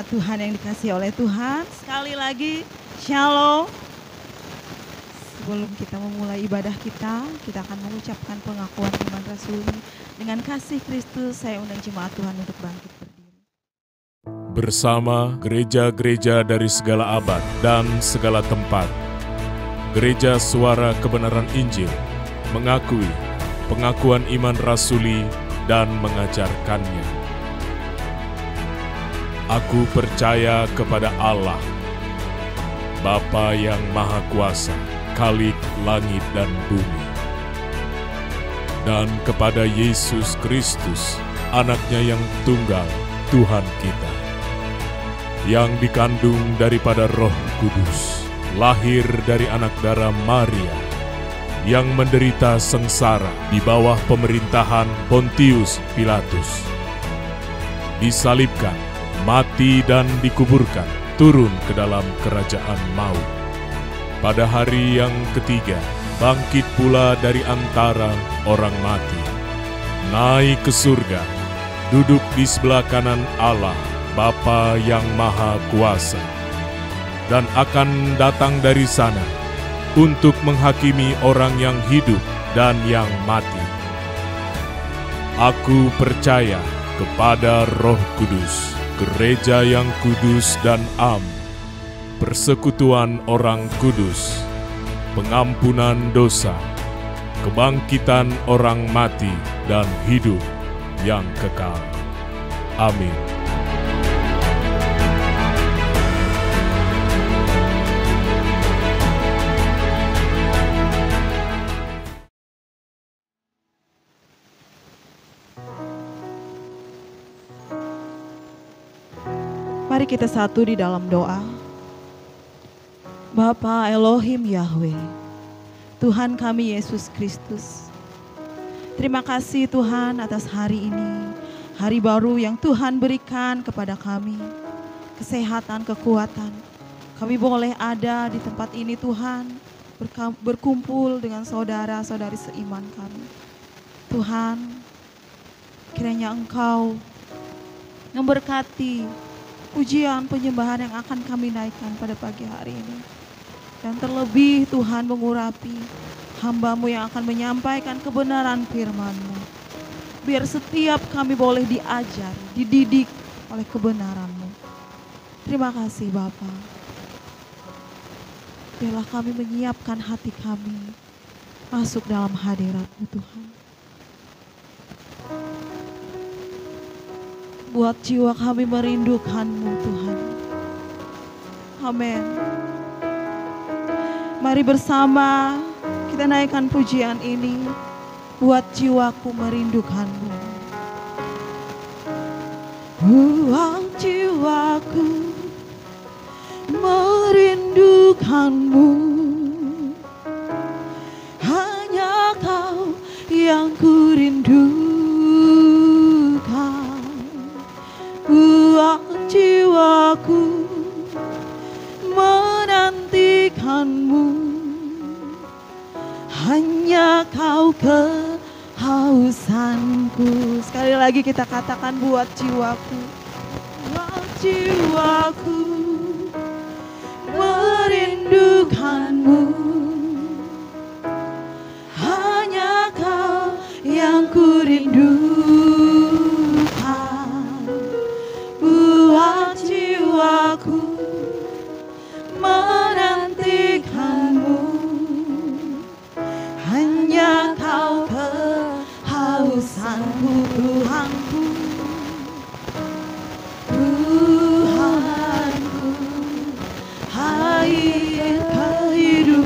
Jemaat Tuhan yang dikasihi oleh Tuhan, sekali lagi Shalom. Sebelum kita memulai ibadah kita akan mengucapkan pengakuan iman rasuli. Dengan kasih Kristus, saya undang jemaat Tuhan untuk bangkit berdiri. Bersama gereja-gereja dari segala abad dan segala tempat, Gereja Suara Kebenaran Injil mengakui pengakuan iman rasuli dan mengajarkannya. Aku percaya kepada Allah, Bapa yang Maha Kuasa, Khalik langit dan bumi, dan kepada Yesus Kristus, Anaknya yang tunggal, Tuhan kita, yang dikandung daripada Roh Kudus, lahir dari anak darah Maria, yang menderita sengsara di bawah pemerintahan Pontius Pilatus, disalibkan, mati dan dikuburkan, turun ke dalam kerajaan maut. Pada hari yang ketiga, bangkit pula dari antara orang mati, naik ke surga, duduk di sebelah kanan Allah, Bapa yang Maha Kuasa, dan akan datang dari sana untuk menghakimi orang yang hidup dan yang mati. Aku percaya kepada Roh Kudus, Gereja yang kudus dan am, persekutuan orang kudus, pengampunan dosa, kebangkitan orang mati, dan hidup yang kekal. Amin. Mari kita satu di dalam doa. Bapa Elohim Yahweh, Tuhan kami Yesus Kristus, terima kasih Tuhan atas hari ini, hari baru yang Tuhan berikan kepada kami, kesehatan, kekuatan. Kami boleh ada di tempat ini Tuhan, berkumpul dengan saudara-saudari seiman kami. Tuhan, kiranya Engkau memberkati pujian penyembahan yang akan kami naikkan pada pagi hari ini. Dan terlebih Tuhan mengurapi hamba-Mu yang akan menyampaikan kebenaran firman-Mu. Biar setiap kami boleh diajar, dididik oleh kebenaran-Mu. Terima kasih Bapa. Biarlah kami menyiapkan hati kami masuk dalam hadirat-Mu Tuhan. Buat jiwa kami merindukan-Mu Tuhan. Amin. Mari bersama kita naikkan pujian ini. Buat jiwaku merindukan-Mu. Buat jiwaku merindukan-Mu. Hanya Kau yang ku rindu. Buat jiwaku menantikan-Mu, hanya Kau kehausanku. Sekali lagi kita katakan, buat jiwaku merindukan-Mu, hanya Kau yang ku rindukan. Buat jiwaku menantikan-Mu, hanya Kau kehausanku. Tuhanku, Tuhanku, air kehidupan.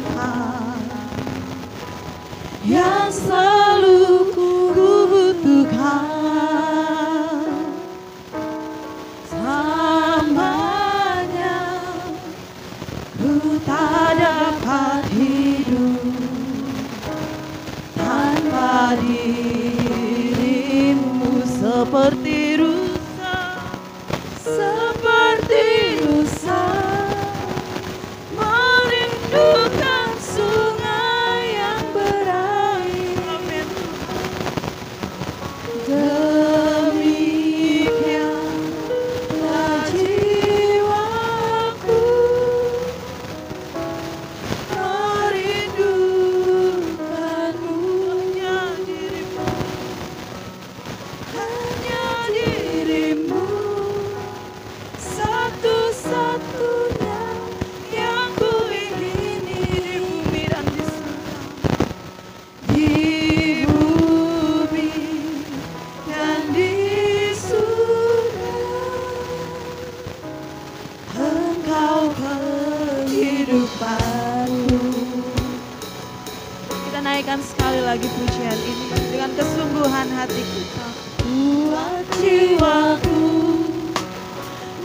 sekali lagi pujian ini dengan kesungguhan hati kita. Buat jiwaku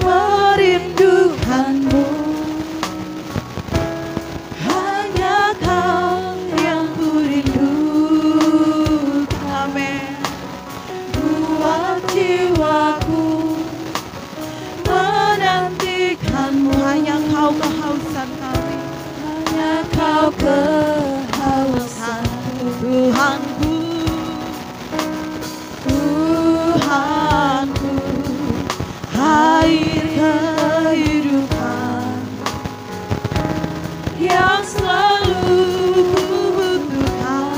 merindukanmu, hanya Kau yang kurindu. Amin. Buat jiwaku menantikanmu, hanya Kau kehausan kami, hanya Kau kehausan Tuhanku. Tuhanku, air kehidupan yang selalu kubutuhkan.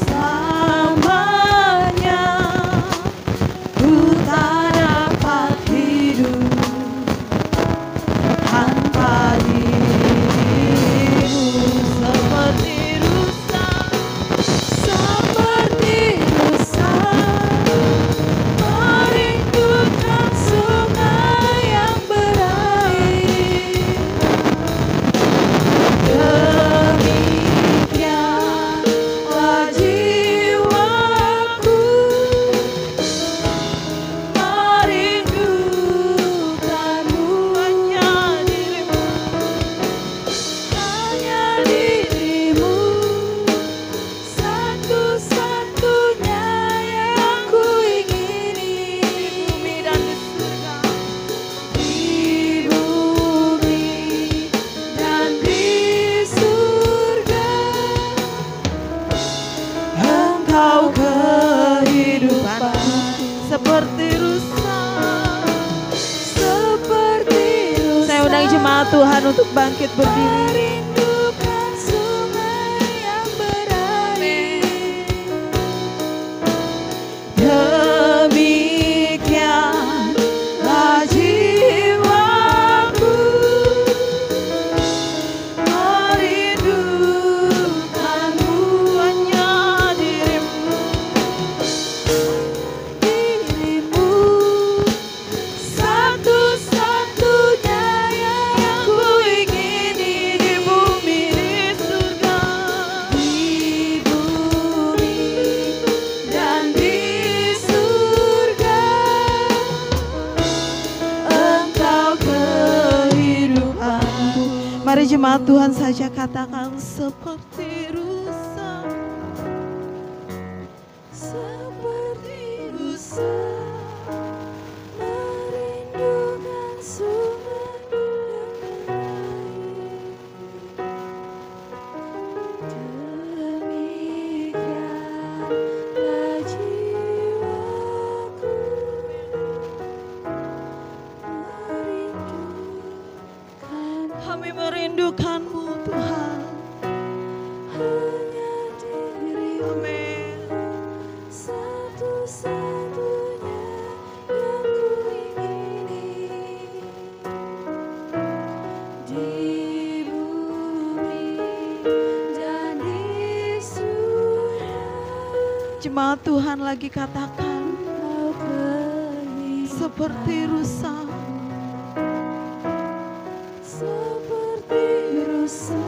Selamanya ku tak dapat hidup tanpa dirimu. Seperti rusa, merindukan sungai yang berair. Demikianlah jiwaku merindukanmu, hanya dirimu, satu-satunya yang ku ingini. Di bumi dan di surga, Engkau kehidupan. Seperti rusa, saya undang jemaat Tuhan untuk bangkit berdiri. Merindukan sungai yang berair. Demikianlah jiwaku merindukanmu, hanya dirimu, satu-satunya yang ku ingini. Di bumi di surga, di bumi dan di surga, Engkau kehidupanku. Mari jemaat Tuhan saja katakan, seperti rusa, seperti rusa, merindukan sungai yang berair. Demikianlah jiwaku merindukan. Kami merindukanmu Tuhan, hanya dirimu. Amin. Satu-satunya yang ku ingini. Di bumi dan di surga, jemaat Tuhan lagi katakan, seperti rusa, seperti rusa,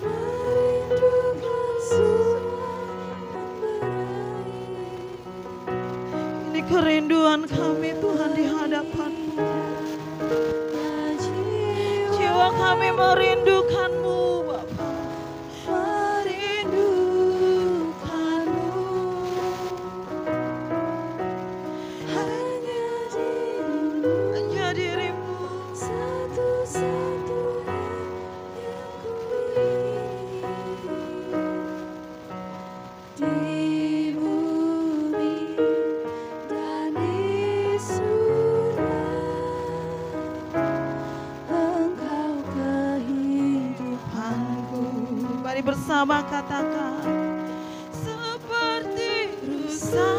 merindukan sungai yang berair. Ini kerinduan kami Tuhan di hadapan-Mu. Jiwa kami merindukan-Mu Bapa, merindukan-Mu, hanya dirimu, satu-satunya yang ku ingini. Di bumi dan di surga, Engkau kehidupanku. Mari bersama katakan, seperti rusa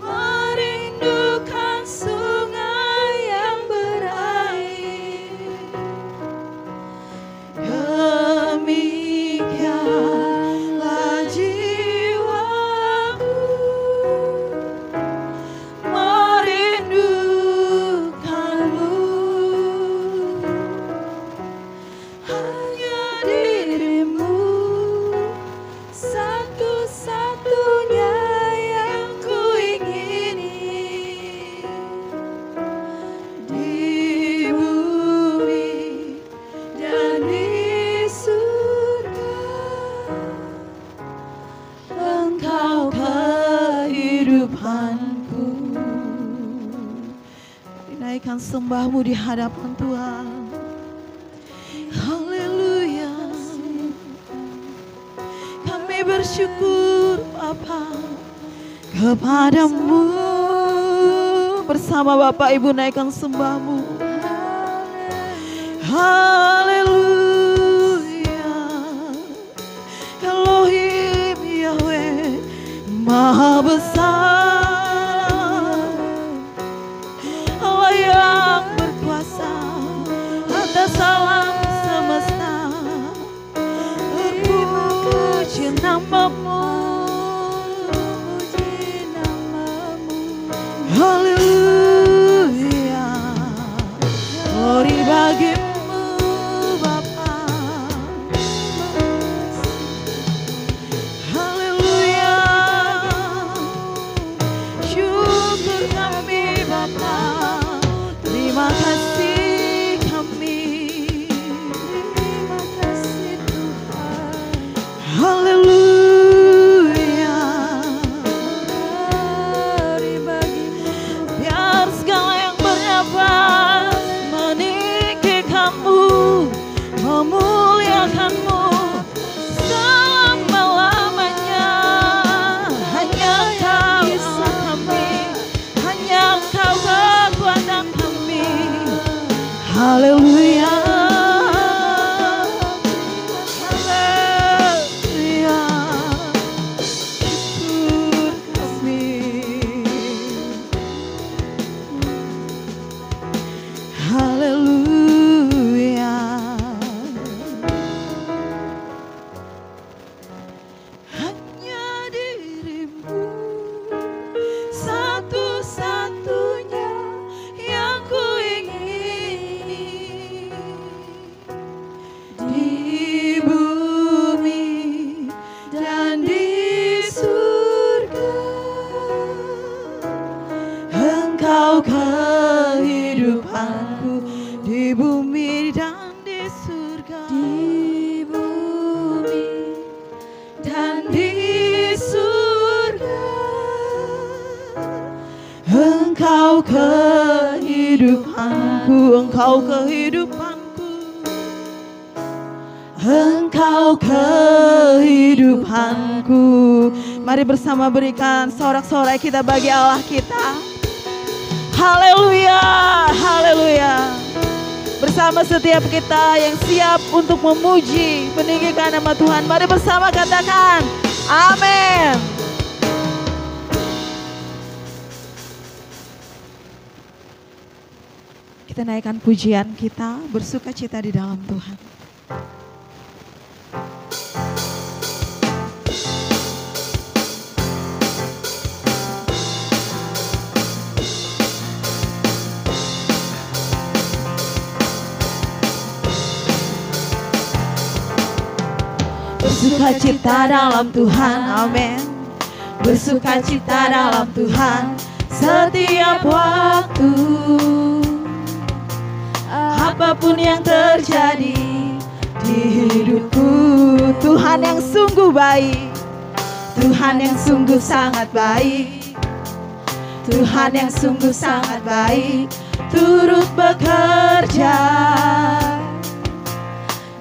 merindukan sungai yang berair. Demikianlah jiwaku merindukanmu, hanya sembahmu di hadapan Tuhan. Haleluya. Kami bersyukur Bapa kepadamu. Bersama Bapak Ibu naikkan sembahmu. Haleluya. Elohim Yahweh Maha besar, Allah yang berkuasa atas alam semesta. Terpuji namamu, haleluya. Glory bagimu Bapa. Haleluya. Syukur kami Bapa. Terima kasih kami. Terima kasih Tuhan. Haleluya. Biar segala yang bernafas meninggikanmu, memuliakanmu selama-lamanya. Hanya Engkau Allah kami, hanya Engkau kekuatan kami. Haleluya. Haleluya. Syukur kami. Haleluya. Hanya dirimu satu-satunya yang ku ingini di bumi dan di surga. Engkau kehidupanku di bumi dan di surga. Di bumi dan di surga. Engkau kehidupanku, Engkau kehidupanku, Engkau kehidupanku. Mari bersama berikan sorak-sorai kita bagi Allah kita. Haleluya, haleluya. Bersama setiap kita yang siap untuk memuji, meninggikan nama Tuhan. Mari bersama katakan, amin. Kita naikkan pujian kita, bersuka cita di dalam Tuhan. Bersukacita dalam Tuhan, amin. Bersukacita dalam Tuhan setiap waktu. Apapun yang terjadi di hidupku, Tuhan yang sungguh baik, Tuhan yang sungguh sangat baik, Tuhan yang sungguh sangat baik, turut bekerja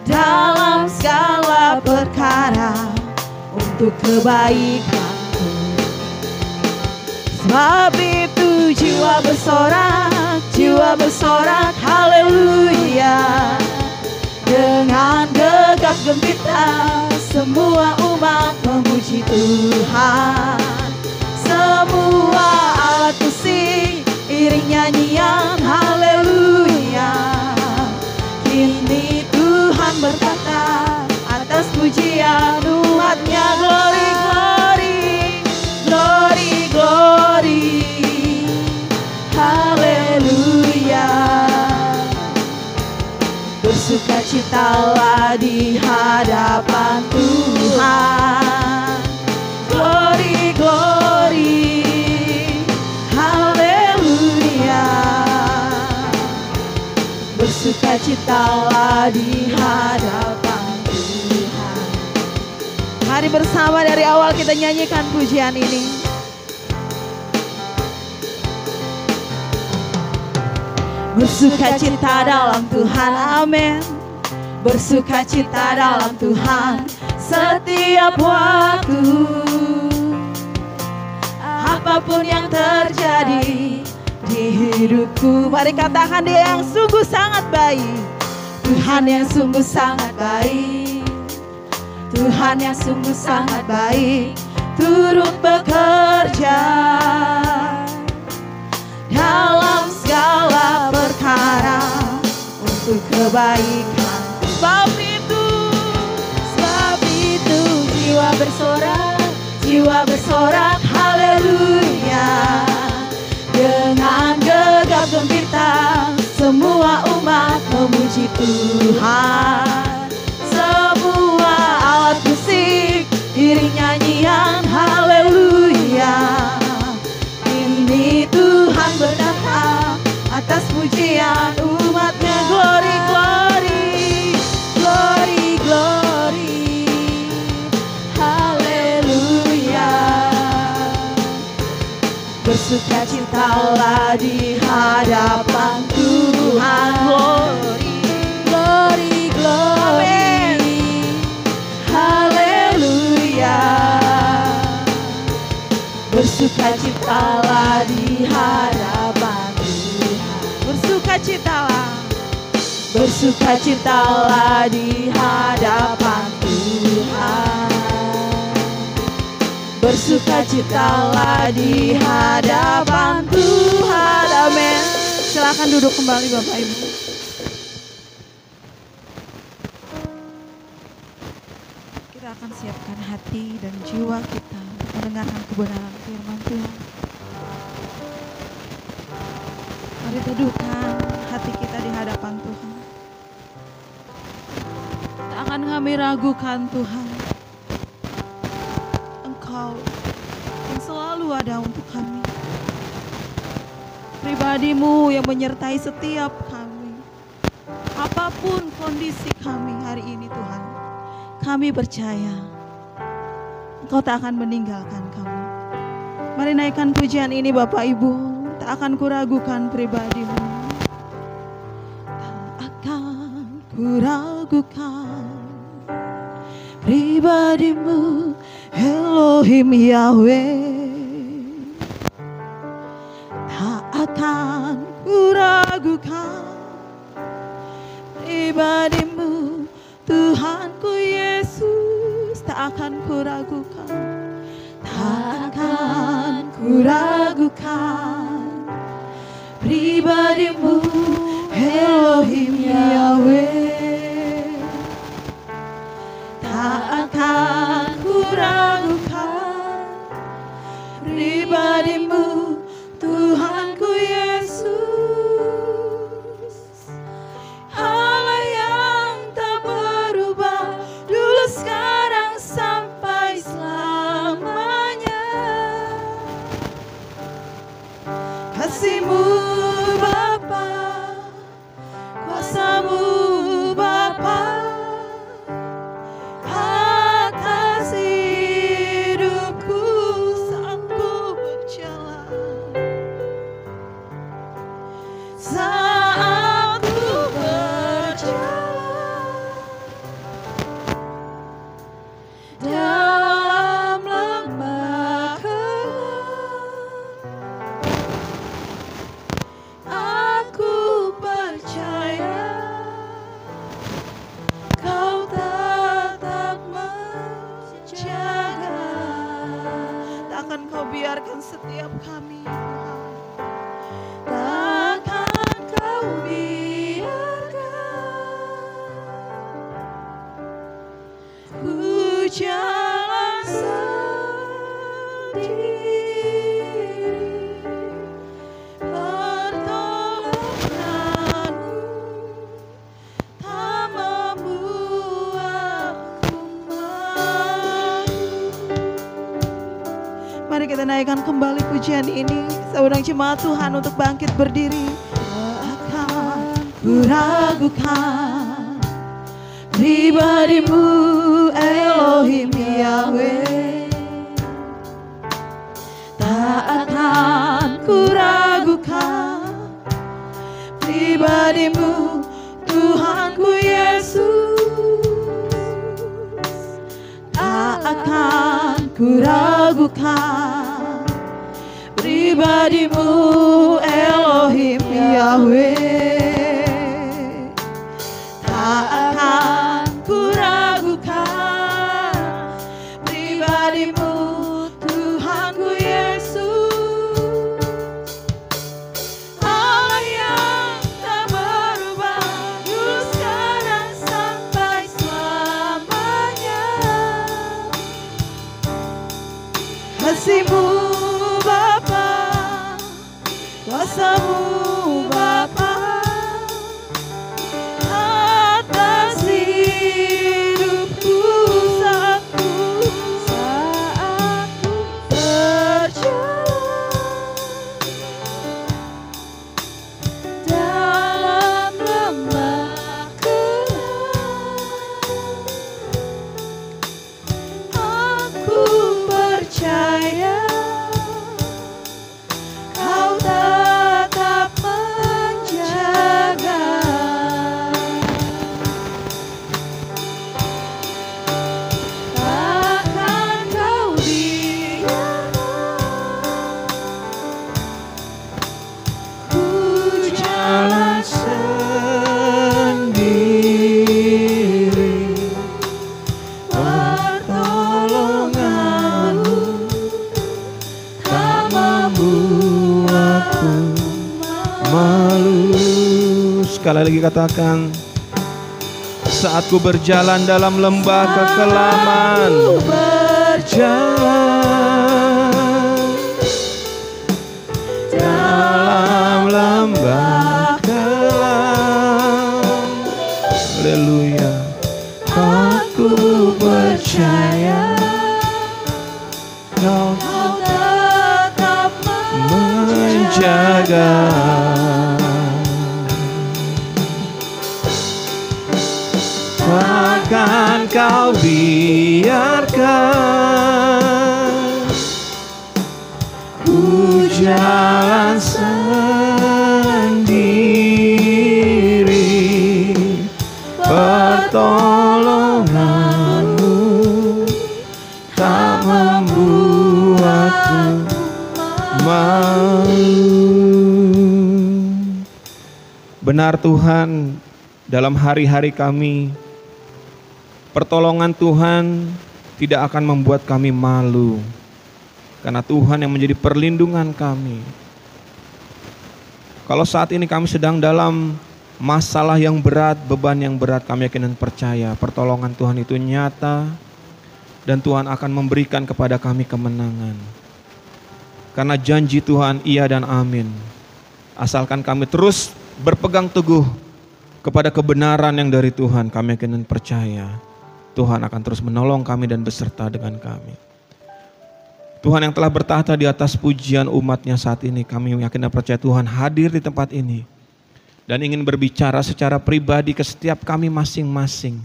dalam segala perkara untuk kebaikanku. Sebab itu jiwa bersorak, haleluya. Dengan gegap gempita semua umat memuji Tuhan. Semua alat musik iring nyanyian, haleluya. Kini Tuhan berkata atas pujian umatnya, glory, glory, glory, glory, haleluya. Bersukacitalah di hadapan Tuhan, glory, glory, haleluya. Bersukacitalah di hadapan Tuhan. Mari bersama dari awal kita nyanyikan pujian ini. bersukacita dalam Tuhan, amin. Bersukacita dalam Tuhan setiap waktu. Apapun yang terjadi di hidupku, mari katakan Dia yang sungguh sangat baik. Tuhan yang sungguh sangat baik, Tuhan yang sungguh sangat baik, turut bekerja dalam segala perkara untuk kebaikan. Sebab itu jiwa bersorak, haleluya. Dengan gegap gempita semua umat memuji Tuhan. Semua alat musik iring nyanyian, haleluya. Ini Tuhan berkata atas pujian umatnya, glory, glory, glory, glory, haleluya. Bersukacitalah di hadapan Tuhan, glory, glory, glory, haleluya. Bersukacitalah di hadapan Tuhan, bersukacitalah, bersukacitalah di hadapan Tuhan, bersukacitalah di hadapan Tuhan, amin. Silakan duduk kembali Bapak Ibu. Kita akan siapkan hati dan jiwa kita untuk mendengarkan kebenaran firman Tuhan. Mari teduhkan hati kita di hadapan Tuhan. Tak akan kami ragukan Tuhan, Engkau yang selalu ada untuk kami. Pribadi-Mu yang menyertai setiap kami. Apapun kondisi kami hari ini Tuhan, kami percaya Engkau tak akan meninggalkan kami. Mari naikkan pujian ini Bapak Ibu. Tak akan kuragukan pribadi-Mu, tak akan kuragukan pribadi-Mu, Elohim Yahweh. Tak akan kuragukan pribadi-Mu, Tuhanku Yesus. Tak akan kuragukan, tak akan kuragukan pribadi-Mu, Elohim Yahweh. Tak akan kuragukan pribadi-Mu, Tuhanku Yesus. Allah yang tak berubah, dulu sekarang sampai selamanya. Kasih-Mu Bapa, kuasa-Mu Bapa atas hidupku saat ku berjalan, saat ku berjalan dalam lembah gelap. Aku percaya Kau tetap menjaga. Tak akan Kau biarkan setiap kami Tuhan. Takkan Kau biarkan ku jalan sendiri. Pertolongan-Mu tak membuatku malu. Mari kita naikkan kembali pujian ini. Seorang jemaat Tuhan untuk bangkit berdiri. Tak akan kuragukan pribadi-Mu, Elohim Yahweh. Tak akan kuragukan pribadi-Mu, pribadimu Tuhanku Yesus. Tak akan ku ragukan pribadimu Elohim Yahweh. Tak akan ku ragukan pribadimu Tuhanku Yesus. Allah yang tak berubah dulu sekarang sampai selamanya. Kasih-Mu Bapa, kuasa-Mu Bapa atas hidupku saat ku berjalan dalam lembah gelap. Aku percaya Kau tetap menjaga. Takkan Kau biarkan ku jalan sendiri. Pertolongan-Mu tak membuatku malu. Sekali lagi katakan, saat ku berjalan dalam lembah kekelaman, Aku berjalan dalam lembah kelam. Haleluya. Aku percaya Kau Kau tetap menjaga. Takkan Kau biarkan ku jalan sendiri. Pertolongan-Mu tak membuatku malu. Benar Tuhan, dalam hari-hari kami, pertolongan Tuhan tidak akan membuat kami malu, karena Tuhan yang menjadi perlindungan kami. Kalau saat ini kami sedang dalam masalah yang berat, beban yang berat, kami yakin dan percaya pertolongan Tuhan itu nyata dan Tuhan akan memberikan kepada kami kemenangan. Karena janji Tuhan iya dan amin. Asalkan kami terus berpegang teguh kepada kebenaran yang dari Tuhan, kami yakin dan percaya Tuhan akan terus menolong kami dan beserta dengan kami. Tuhan yang telah bertahta di atas pujian umatnya saat ini, kami yakin dan percaya Tuhan hadir di tempat ini dan ingin berbicara secara pribadi ke setiap kami masing-masing.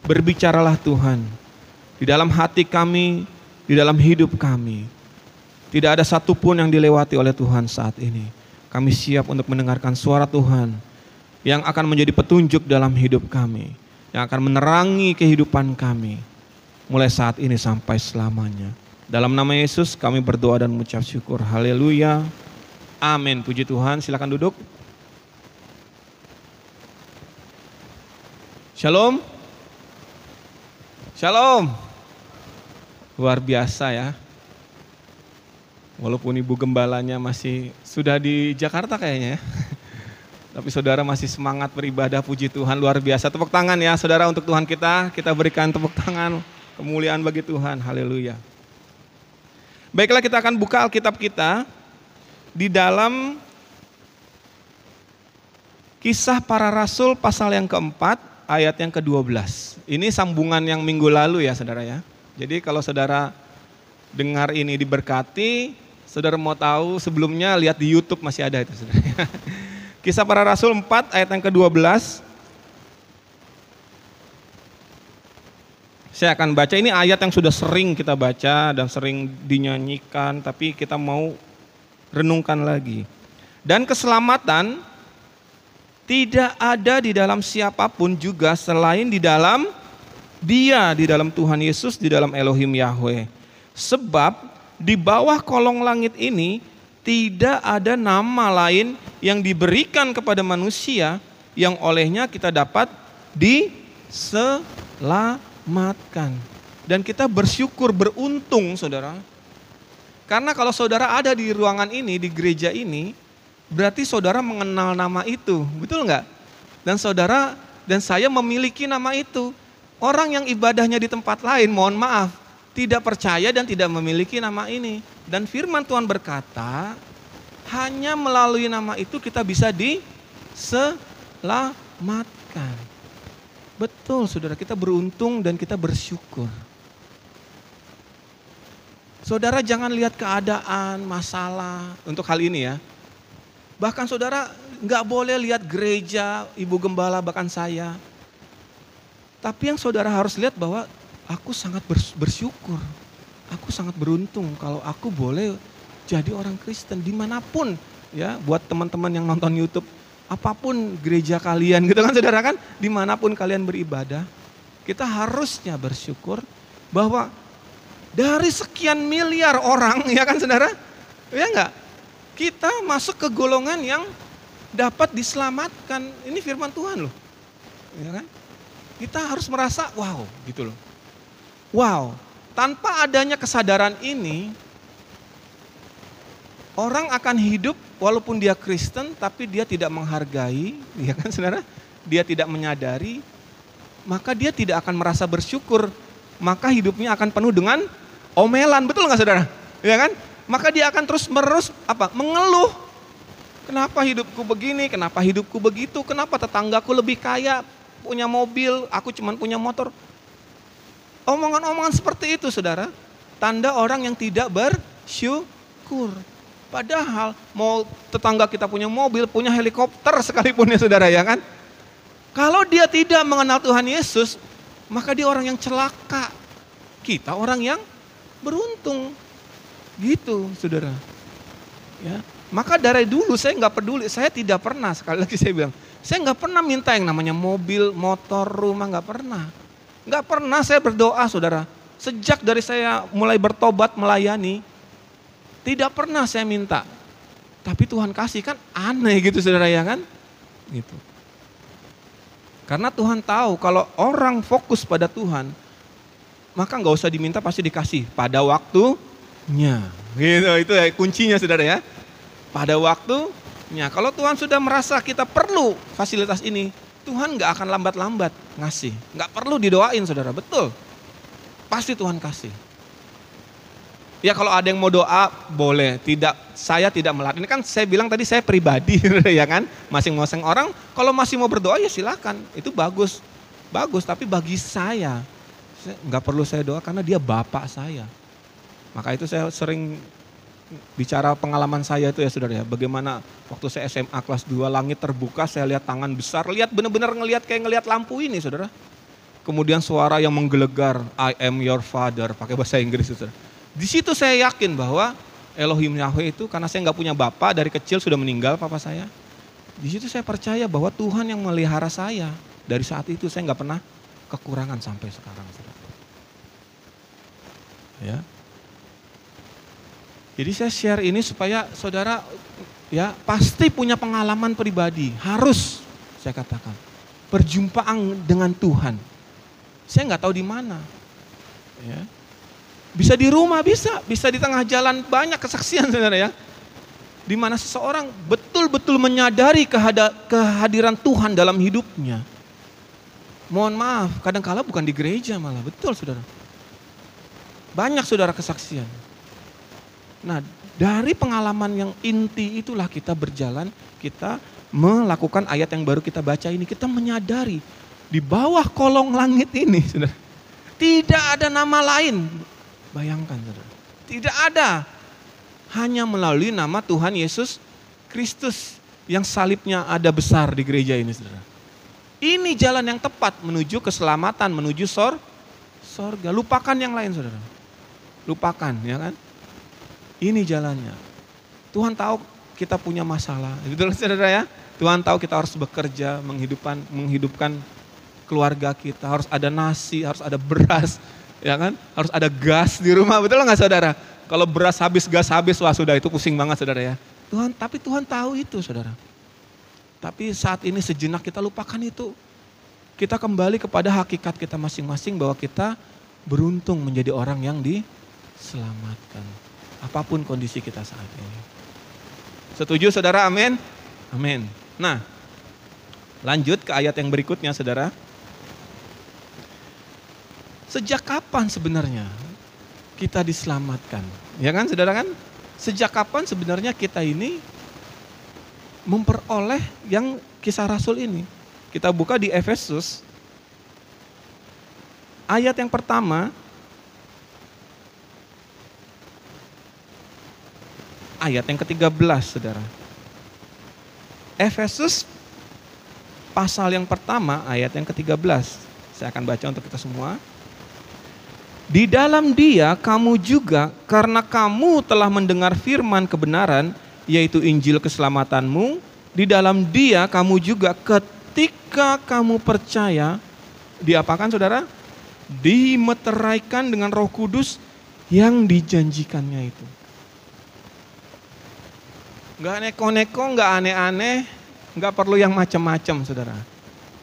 Berbicaralah Tuhan di dalam hati kami, di dalam hidup kami. Tidak ada satupun yang dilewati oleh Tuhan saat ini. Kami siap untuk mendengarkan suara Tuhan yang akan menjadi petunjuk dalam hidup kami, yang akan menerangi kehidupan kami mulai saat ini sampai selamanya. Dalam nama Yesus kami berdoa dan mengucap syukur. Haleluya. Amin. Puji Tuhan. Silakan duduk. Shalom. Shalom. Luar biasa ya. Walaupun Ibu Gembalanya masih sudah di Jakarta kayaknya ya. Tapi saudara masih semangat beribadah, puji Tuhan, luar biasa. Tepuk tangan ya saudara untuk Tuhan kita. Kita berikan tepuk tangan, kemuliaan bagi Tuhan. Haleluya. Baiklah, kita akan buka Alkitab kita di dalam Kisah Para Rasul pasal yang keempat, ayat yang ke-12. Ini sambungan yang minggu lalu ya saudara ya. Jadi kalau saudara dengar ini diberkati, saudara mau tahu sebelumnya lihat di YouTube masih ada itu saudara. Kisah Para Rasul 4 ayat yang ke-12. Saya akan baca, ini ayat yang sudah sering kita baca dan sering dinyanyikan, tapi kita mau renungkan lagi. Dan keselamatan Tidak ada di dalam siapapun juga selain di dalam Dia, di dalam Tuhan Yesus, di dalam Elohim Yahweh. Sebab di bawah kolong langit ini tidak ada nama lain yang diberikan kepada manusia yang olehnya kita dapat diselamatkan. Dan kita bersyukur, beruntung saudara. Karena kalau saudara ada di ruangan ini, di gereja ini, berarti saudara mengenal nama itu, betul enggak? Dan saudara dan saya memiliki nama itu. Orang yang ibadahnya di tempat lain, mohon maaf, tidak percaya dan tidak memiliki nama ini. Dan firman Tuhan berkata, hanya melalui nama itu kita bisa diselamatkan. Betul saudara, kita beruntung dan kita bersyukur. Saudara jangan lihat keadaan, masalah untuk hal ini ya. Bahkan saudara nggak boleh lihat gereja, ibu gembala bahkan saya. Tapi yang saudara harus lihat bahwa aku sangat bersyukur. Aku sangat beruntung kalau aku boleh jadi orang Kristen dimanapun ya. Buat teman-teman yang nonton YouTube, apapun gereja kalian gitu kan saudara kan, dimanapun kalian beribadah, kita harusnya bersyukur bahwa dari sekian miliar orang ya kan saudara, ya enggak, kita masuk ke golongan yang dapat diselamatkan. Ini firman Tuhan loh, ya kan? Kita harus merasa wow gitu loh. Wow, tanpa adanya kesadaran ini, orang akan hidup walaupun dia Kristen tapi dia tidak menghargai, ya kan saudara? Dia tidak menyadari, maka dia tidak akan merasa bersyukur. Maka hidupnya akan penuh dengan omelan, betul nggak saudara? Ya kan? Maka dia akan terus menerus mengeluh. Kenapa hidupku begini? Kenapa hidupku begitu? Kenapa tetanggaku lebih kaya, punya mobil, aku cuma punya motor? Omongan-omongan seperti itu saudara, tanda orang yang tidak bersyukur. Padahal mau tetangga kita punya mobil, punya helikopter sekalipun ya saudara ya kan. Kalau dia tidak mengenal Tuhan Yesus, maka dia orang yang celaka. Kita orang yang beruntung. Gitu saudara. Ya. Maka dari dulu saya nggak peduli, saya tidak pernah, sekali lagi saya bilang, saya nggak pernah minta yang namanya mobil, motor, rumah, nggak pernah. Nggak pernah saya berdoa saudara. Sejak dari saya mulai bertobat melayani, tidak pernah saya minta. Tapi Tuhan kasih, kan aneh gitu saudara ya kan. Gitu. Karena Tuhan tahu kalau orang fokus pada Tuhan, maka nggak usah diminta pasti dikasih pada waktunya. Gitu, itu ya kuncinya saudara ya. Pada waktunya. Kalau Tuhan sudah merasa kita perlu fasilitas ini, Tuhan gak akan lambat-lambat ngasih. Gak perlu didoain saudara, betul. Pasti Tuhan kasih. Ya kalau ada yang mau doa boleh, tidak, saya tidak melarang. Ini kan saya bilang tadi saya pribadi ya kan. Masing-masing orang kalau masih mau berdoa ya silakan, itu bagus. Bagus, tapi bagi saya gak perlu saya doa karena dia bapak saya. Maka itu saya sering bicara pengalaman saya itu ya saudara ya. Bagaimana waktu saya SMA kelas 2 langit terbuka, saya lihat tangan besar, lihat benar-benar ngelihat kayak ngelihat lampu ini saudara. Kemudian suara yang menggelegar, I am your father, pakai bahasa Inggris saudara. Di situ saya yakin bahwa Elohim Yahweh itu, karena saya nggak punya bapak, dari kecil sudah meninggal papa saya. Di situ saya percaya bahwa Tuhan yang melihara saya. Dari saat itu saya nggak pernah kekurangan sampai sekarang saudara. Ya. Jadi saya share ini supaya saudara ya pasti punya pengalaman pribadi. Harus saya katakan. Perjumpaan dengan Tuhan. Saya nggak tahu di mana. Ya. Bisa di rumah, bisa di tengah jalan, banyak kesaksian saudara ya. Di mana seseorang betul-betul menyadari kehadiran Tuhan dalam hidupnya. Mohon maaf, kadang-kala bukan di gereja malah, betul saudara. Banyak saudara kesaksian. Nah, dari pengalaman yang inti itulah kita berjalan, kita melakukan ayat yang baru kita baca ini. Kita menyadari di bawah kolong langit ini, saudara, tidak ada nama lain. Bayangkan, saudara, tidak ada. Hanya melalui nama Tuhan Yesus Kristus yang salibnya ada besar di gereja ini, saudara. Ini jalan yang tepat menuju keselamatan, menuju sorga. Lupakan yang lain, saudara. Lupakan, ya kan? Ini jalannya. Tuhan tahu kita punya masalah, gitu saudara ya. Tuhan tahu kita harus bekerja, menghidupkan keluarga kita, harus ada nasi, harus ada beras, ya kan? Harus ada gas di rumah, betul nggak saudara? Kalau beras habis, gas habis, wah sudah itu pusing banget saudara ya. Tapi Tuhan tahu itu saudara. Tapi saat ini sejenak kita lupakan itu. Kita kembali kepada hakikat kita masing-masing bahwa kita beruntung menjadi orang yang diselamatkan. Apapun kondisi kita saat ini. Setuju saudara? Amin? Amin. Nah, lanjut ke ayat yang berikutnya saudara. Sejak kapan sebenarnya kita diselamatkan? Ya kan saudara kan? Sejak kapan sebenarnya kita ini memperoleh yang kisah Rasul ini? Kita buka di Efesus. Ayat yang pertama. Ayat yang ke-13 saudara. Efesus pasal yang pertama ayat yang ke-13. Saya akan baca untuk kita semua. Di dalam Dia kamu juga karena kamu telah mendengar firman kebenaran yaitu Injil keselamatanmu. Di dalam Dia kamu juga ketika kamu percaya diapakan saudara? Dimeteraikan dengan Roh Kudus yang dijanjikannya itu. Gak neko-neko, gak aneh-aneh, gak perlu yang macam-macam saudara.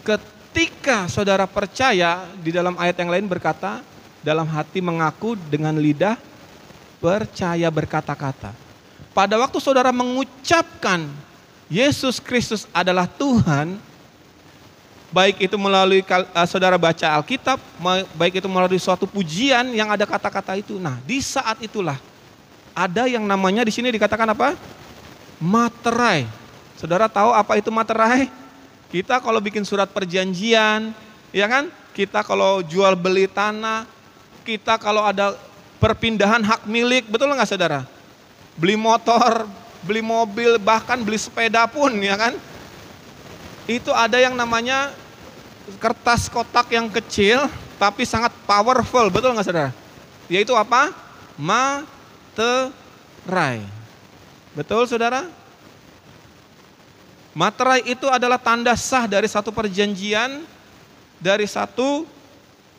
Ketika saudara percaya, di dalam ayat yang lain berkata, dalam hati mengaku dengan lidah percaya berkata-kata. Pada waktu saudara mengucapkan Yesus Kristus adalah Tuhan, baik itu melalui saudara baca Alkitab, baik itu melalui suatu pujian yang ada kata-kata itu. Nah, di saat itulah ada yang namanya di sini dikatakan apa? Materai. Saudara tahu apa itu materai? Kita kalau bikin surat perjanjian, ya kan? Kita kalau jual beli tanah, kita kalau ada perpindahan hak milik, betul nggak saudara? Beli motor, beli mobil, bahkan beli sepeda pun, ya kan? Itu ada yang namanya kertas kotak yang kecil, tapi sangat powerful, betul nggak saudara? Yaitu apa? Materai. Betul saudara? Materai itu adalah tanda sah dari satu perjanjian, dari satu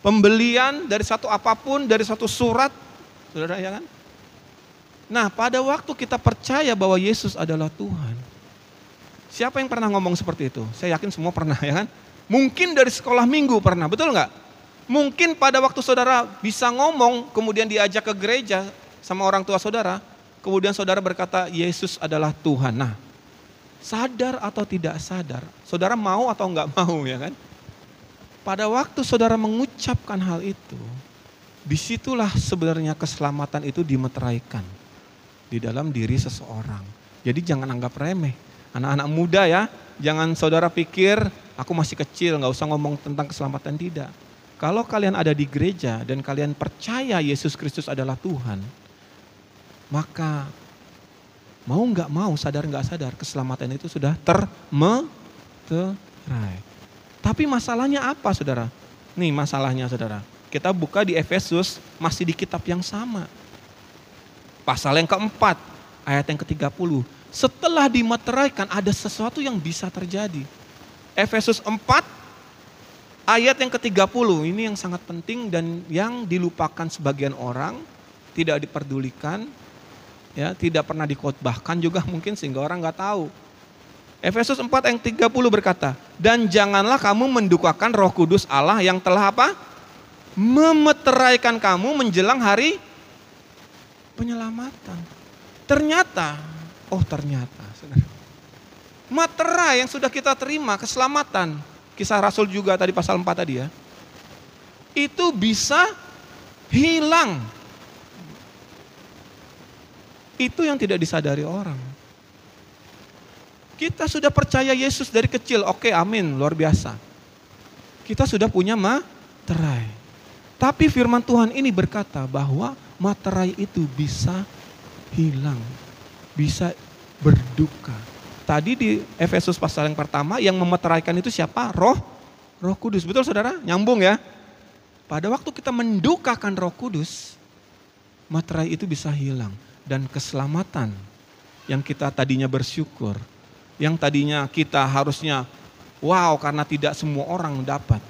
pembelian, dari satu apapun, dari satu surat. Saudara ya kan? Nah pada waktu kita percaya bahwa Yesus adalah Tuhan. Siapa yang pernah ngomong seperti itu? Saya yakin semua pernah ya kan? Mungkin dari sekolah minggu pernah, betul nggak? Mungkin pada waktu saudara bisa ngomong, kemudian diajak ke gereja sama orang tua saudara, kemudian saudara berkata Yesus adalah Tuhan. Nah, sadar atau tidak sadar, saudara mau atau enggak mau ya kan? Pada waktu saudara mengucapkan hal itu, disitulah sebenarnya keselamatan itu dimeteraikan di dalam diri seseorang. Jadi jangan anggap remeh. Anak-anak muda ya, jangan saudara pikir aku masih kecil, nggak usah ngomong tentang keselamatan, tidak. Kalau kalian ada di gereja dan kalian percaya Yesus Kristus adalah Tuhan, maka mau nggak mau, sadar nggak sadar, keselamatan itu sudah termeterai. Tapi masalahnya apa saudara? Nih masalahnya saudara. Kita buka di Efesus, masih di kitab yang sama. Pasal yang keempat, ayat yang ke-30. Setelah dimeteraikan ada sesuatu yang bisa terjadi. Efesus 4, ayat yang ke-30. Ini yang sangat penting dan yang dilupakan sebagian orang, tidak diperdulikan. Ya, tidak pernah dikhotbahkan juga mungkin sehingga orang nggak tahu. Efesus 4 ayat 30 berkata, dan janganlah kamu mendukakan Roh Kudus Allah yang telah apa? Memeteraikan kamu menjelang hari penyelamatan. Ternyata, materai yang sudah kita terima, keselamatan, kisah Rasul juga tadi pasal 4 tadi ya, itu bisa hilang. Itu yang tidak disadari orang. Kita sudah percaya Yesus dari kecil, oke amin, luar biasa. Kita sudah punya materai. Tapi firman Tuhan ini berkata bahwa materai itu bisa hilang, bisa berduka. Tadi di Efesus pasal yang pertama yang memeteraikan itu siapa? Roh Kudus, betul saudara? Nyambung ya. Pada waktu kita mendukakan Roh Kudus, materai itu bisa hilang. Dan keselamatan yang kita tadinya bersyukur yang tadinya kita harusnya wow karena tidak semua orang dapat,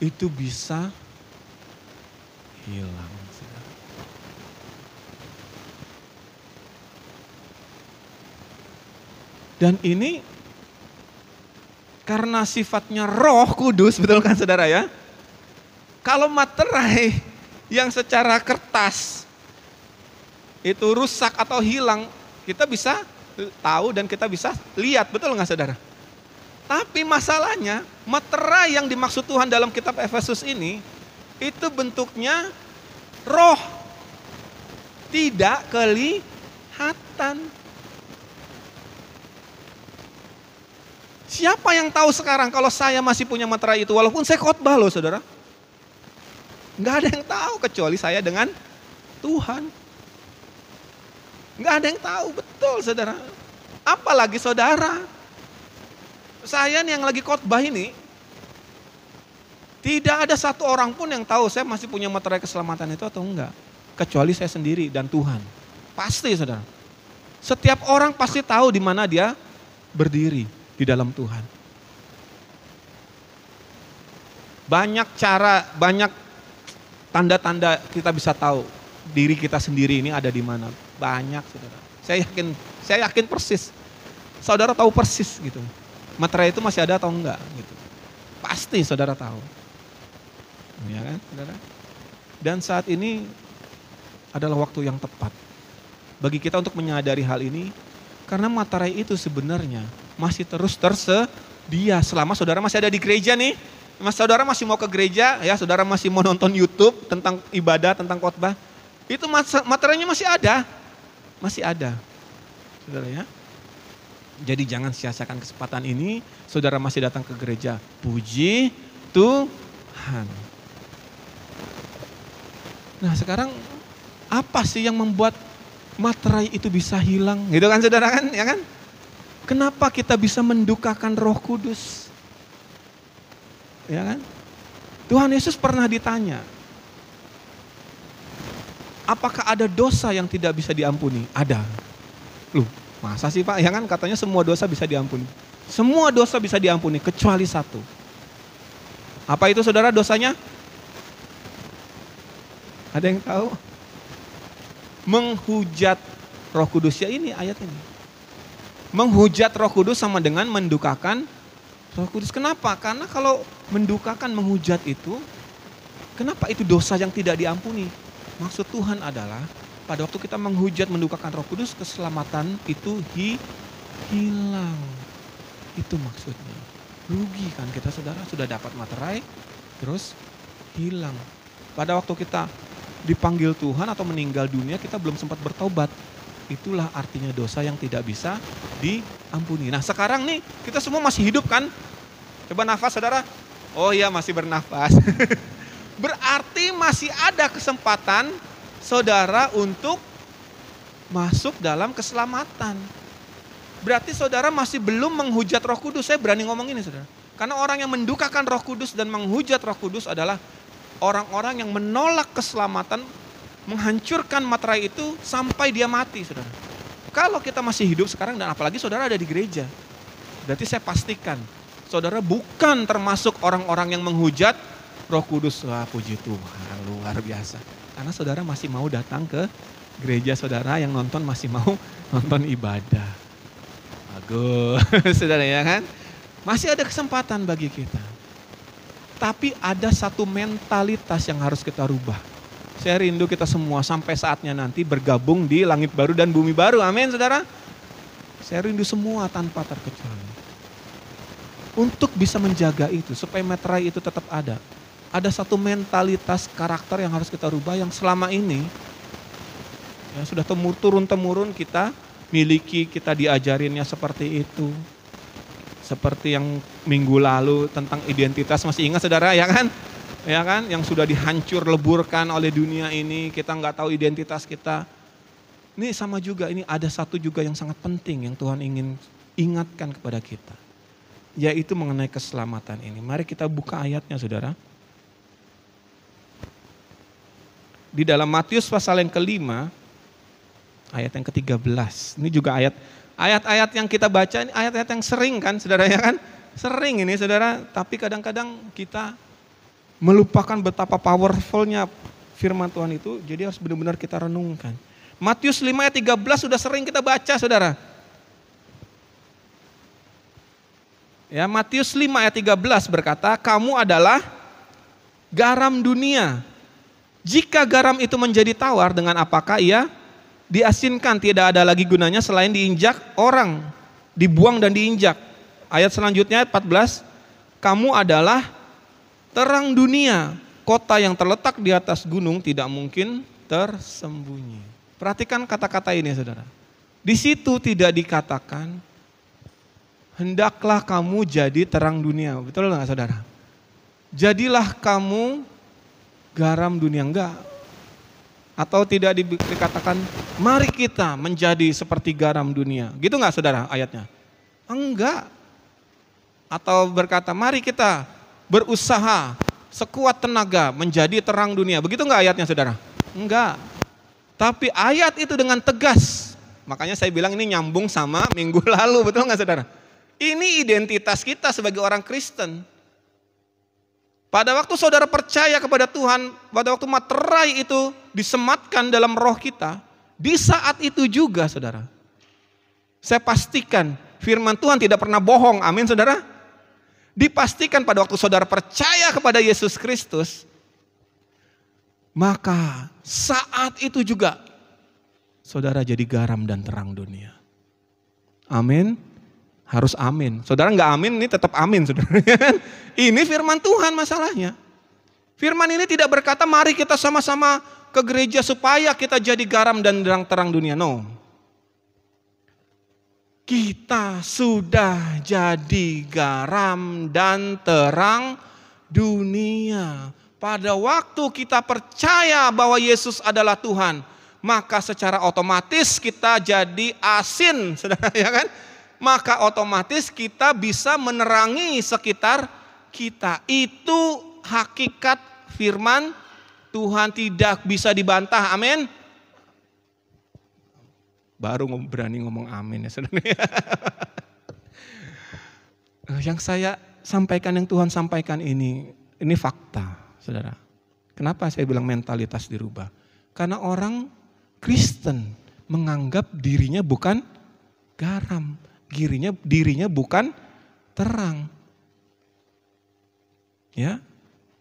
itu bisa hilang. Dan ini karena sifatnya Roh Kudus, betul kan saudara ya? Kalau materai yang secara kertas itu rusak atau hilang, kita bisa tahu dan kita bisa lihat, betul nggak saudara? Tapi masalahnya materai yang dimaksud Tuhan dalam kitab Efesus ini, itu bentuknya roh, tidak kelihatan. Siapa yang tahu sekarang kalau saya masih punya materai itu, walaupun saya khotbah loh saudara. Nggak ada yang tahu kecuali saya dengan Tuhan. Nggak ada yang tahu, betul saudara. Apalagi saudara. Saya nih yang lagi khotbah ini, tidak ada satu orang pun yang tahu saya masih punya materai keselamatan itu atau enggak. Kecuali saya sendiri dan Tuhan. Pasti saudara. Setiap orang pasti tahu di mana dia berdiri di dalam Tuhan. Banyak cara, banyak tanda-tanda kita bisa tahu diri kita sendiri ini ada di mana. Banyak saudara. Saya yakin persis. Saudara tahu persis gitu. Materai itu masih ada atau enggak gitu. Pasti saudara tahu. Ya kan, saudara? Dan saat ini adalah waktu yang tepat bagi kita untuk menyadari hal ini, karena materai itu sebenarnya masih terus tersedia selama saudara masih ada di gereja nih. Mas saudara masih mau ke gereja, ya saudara masih mau nonton YouTube tentang ibadah, tentang khotbah, itu materinya masih ada. Masih ada. Saudara ya. Jadi jangan sia-siakan kesempatan ini, saudara masih datang ke gereja. Puji Tuhan. Nah sekarang apa sih yang membuat materai itu bisa hilang? Gitu kan saudara kan, ya kan? Kenapa kita bisa mendukakan Roh Kudus? Ya kan? Tuhan Yesus pernah ditanya, apakah ada dosa yang tidak bisa diampuni? Ada. Loh, masa sih Pak? Ya kan katanya semua dosa bisa diampuni. Semua dosa bisa diampuni kecuali satu. Apa itu saudara dosanya? Ada yang tahu? Menghujat Roh Kudus, ya ini ayat ini. Menghujat Roh Kudus sama dengan mendukakan Roh Kudus. Kenapa? Karena kalau mendukakan, menghujat itu, kenapa itu dosa yang tidak diampuni? Maksud Tuhan adalah pada waktu kita menghujat, mendukakan Roh Kudus, keselamatan itu hilang. Itu maksudnya. Rugi kan kita saudara, sudah dapat materai, terus hilang. Pada waktu kita dipanggil Tuhan atau meninggal dunia, kita belum sempat bertobat. Itulah artinya dosa yang tidak bisa diampuni. Nah sekarang nih kita semua masih hidup kan? Coba nafas saudara. Oh iya masih bernafas. Berarti masih ada kesempatan saudara untuk masuk dalam keselamatan. Berarti saudara masih belum menghujat Roh Kudus. Saya berani ngomong ini saudara. Karena orang yang mendukakan Roh Kudus dan menghujat Roh Kudus adalah orang-orang yang menolak keselamatan, menghancurkan materai itu sampai dia mati saudara. Kalau kita masih hidup sekarang dan apalagi saudara ada di gereja, berarti saya pastikan saudara bukan termasuk orang-orang yang menghujat Roh Kudus. Wah puji Tuhan, luar biasa. Karena saudara masih mau datang ke gereja, saudara yang nonton masih mau nonton ibadah. Bagus saudara ya kan. Masih ada kesempatan bagi kita. Tapi ada satu mentalitas yang harus kita rubah. Saya rindu kita semua sampai saatnya nanti bergabung di langit baru dan bumi baru. Amin saudara. Saya rindu semua tanpa terkecuali. Untuk bisa menjaga itu, supaya materai itu tetap ada. Ada satu mentalitas karakter yang harus kita rubah yang selama ini ya, sudah turun-temurun kita miliki, kita diajarinnya seperti itu. Seperti yang minggu lalu tentang identitas, masih ingat saudara ya kan? Ya kan, yang sudah dihancur leburkan oleh dunia ini, kita nggak tahu identitas kita. Ini sama juga, ini ada satu juga yang sangat penting yang Tuhan ingin ingatkan kepada kita. Yaitu mengenai keselamatan ini. Mari kita buka ayatnya saudara. Di dalam Matius pasal yang kelima, ayat yang ke-13. Ini juga ayat Ayat-ayat yang kita baca ini ayat-ayat yang sering kan saudara ya kan? Sering ini saudara, tapi kadang-kadang kita melupakan betapa powerfulnya firman Tuhan itu, jadi harus benar-benar kita renungkan. Matius 5 ayat 13 sudah sering kita baca saudara. Ya, Matius 5 ayat 13 berkata, kamu adalah garam dunia. Jika garam itu menjadi tawar, dengan apakah ia diasinkan? Tidak ada lagi gunanya selain diinjak orang, dibuang dan diinjak. Ayat selanjutnya ayat 14, kamu adalah terang dunia. Kota yang terletak di atas gunung tidak mungkin tersembunyi. Perhatikan kata-kata ini saudara. Di situ tidak dikatakan, hendaklah kamu jadi terang dunia. Betul nggak saudara? Jadilah kamu garam dunia, enggak. Atau tidak dikatakan, mari kita menjadi seperti garam dunia. Gitu nggak saudara ayatnya? Enggak. Atau berkata, mari kita berusaha sekuat tenaga menjadi terang dunia. Begitu nggak ayatnya saudara? Enggak. Tapi ayat itu dengan tegas. Makanya saya bilang ini nyambung sama minggu lalu. Betul nggak saudara? Ini identitas kita sebagai orang Kristen. Pada waktu saudara percaya kepada Tuhan, pada waktu materai itu disematkan dalam roh kita, di saat itu juga saudara, saya pastikan firman Tuhan tidak pernah bohong, amin saudara. Dipastikan pada waktu saudara percaya kepada Yesus Kristus, maka saat itu juga saudara jadi garam dan terang dunia. Amin. Harus amin. Saudara nggak amin, ini tetap amin saudara. Ini firman Tuhan masalahnya. Firman ini tidak berkata mari kita sama-sama ke gereja supaya kita jadi garam dan terang dunia. No. Kita sudah jadi garam dan terang dunia. Pada waktu kita percaya bahwa Yesus adalah Tuhan, maka secara otomatis kita jadi asin, saudara ya kan? Maka otomatis kita bisa menerangi sekitar kita. Itu hakikat firman Tuhan, tidak bisa dibantah. Amin. Baru berani ngomong amin ya saudara. Yang saya sampaikan, yang Tuhan sampaikan ini fakta saudara. Kenapa saya bilang mentalitas dirubah? Karena orang Kristen menganggap dirinya bukan garam. Dirinya bukan terang. Ya.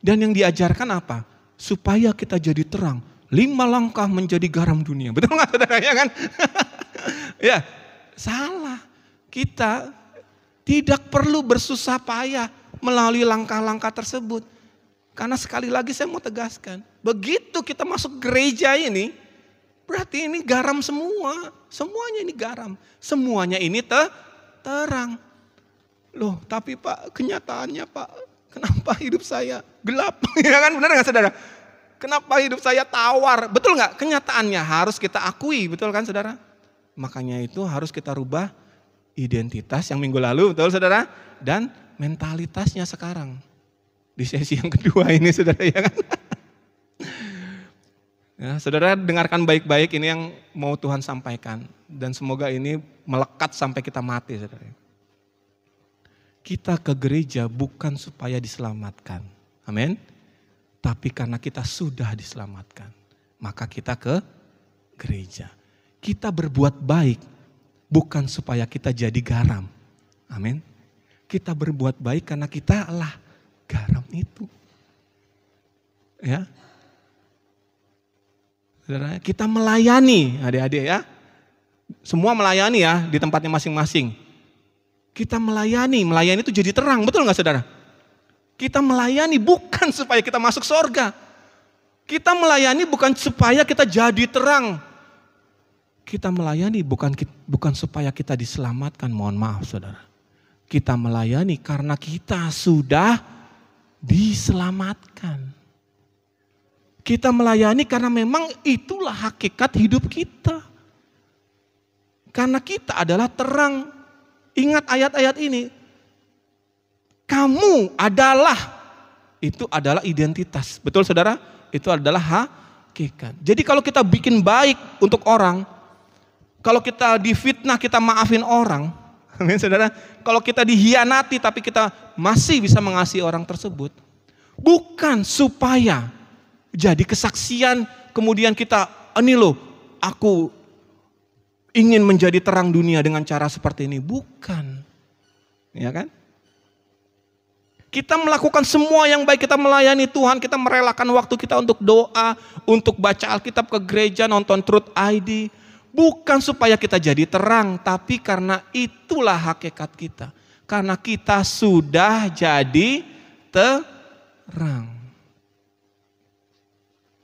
Dan yang diajarkan apa? Supaya kita jadi terang. 5 langkah menjadi garam dunia. Betul nggak saudara ya kan? Ya, salah. Kita tidak perlu bersusah payah melalui langkah-langkah tersebut. Karena sekali lagi saya mau tegaskan, begitu kita masuk gereja ini, berarti ini garam semua. Semuanya ini garam. Semuanya ini terang. Loh, tapi Pak, kenyataannya Pak, kenapa hidup saya gelap? Ya kan, benar nggak saudara? Kenapa hidup saya tawar? Betul nggak? Kenyataannya harus kita akui, betul kan saudara? Makanya itu harus kita rubah identitas yang minggu lalu, betul saudara? Dan mentalitasnya sekarang. Di sesi yang kedua ini saudara ya kan? Ya, saudara dengarkan baik-baik ini yang mau Tuhan sampaikan. Dan semoga ini melekat sampai kita mati saudara. Kita ke gereja bukan supaya diselamatkan. Amin. Tapi karena kita sudah diselamatkan. Maka kita ke gereja. Kita berbuat baik bukan supaya kita jadi garam. Amin. Kita berbuat baik karena kita adalah garam itu. Ya. Saudara, kita melayani adik-adik ya. Semua melayani ya di tempatnya masing-masing. Kita melayani itu jadi terang, betul nggak saudara? Kita melayani bukan supaya kita masuk surga. Kita melayani bukan supaya kita jadi terang. Kita melayani bukan supaya kita diselamatkan, mohon maaf saudara. Kita melayani karena kita sudah diselamatkan. Kita melayani karena memang itulah hakikat hidup kita. Karena kita adalah terang. Ingat ayat-ayat ini. Kamu adalah, itu adalah identitas. Betul saudara? Itu adalah hakikat. Jadi kalau kita bikin baik untuk orang, Kalau kita difitnah, kita maafin orang. Amin saudara. Kalau kita dihianati tapi kita masih bisa mengasihi orang tersebut. Bukan supaya jadi kesaksian kemudian kita, ini loh aku ingin menjadi terang dunia dengan cara seperti ini. Bukan. Ya kan? Kita melakukan semua yang baik, kita melayani Tuhan, kita merelakan waktu kita untuk doa, untuk baca Alkitab ke gereja, nonton Truth ID. Bukan supaya kita jadi terang, tapi karena itulah hakikat kita. Karena kita sudah jadi terang.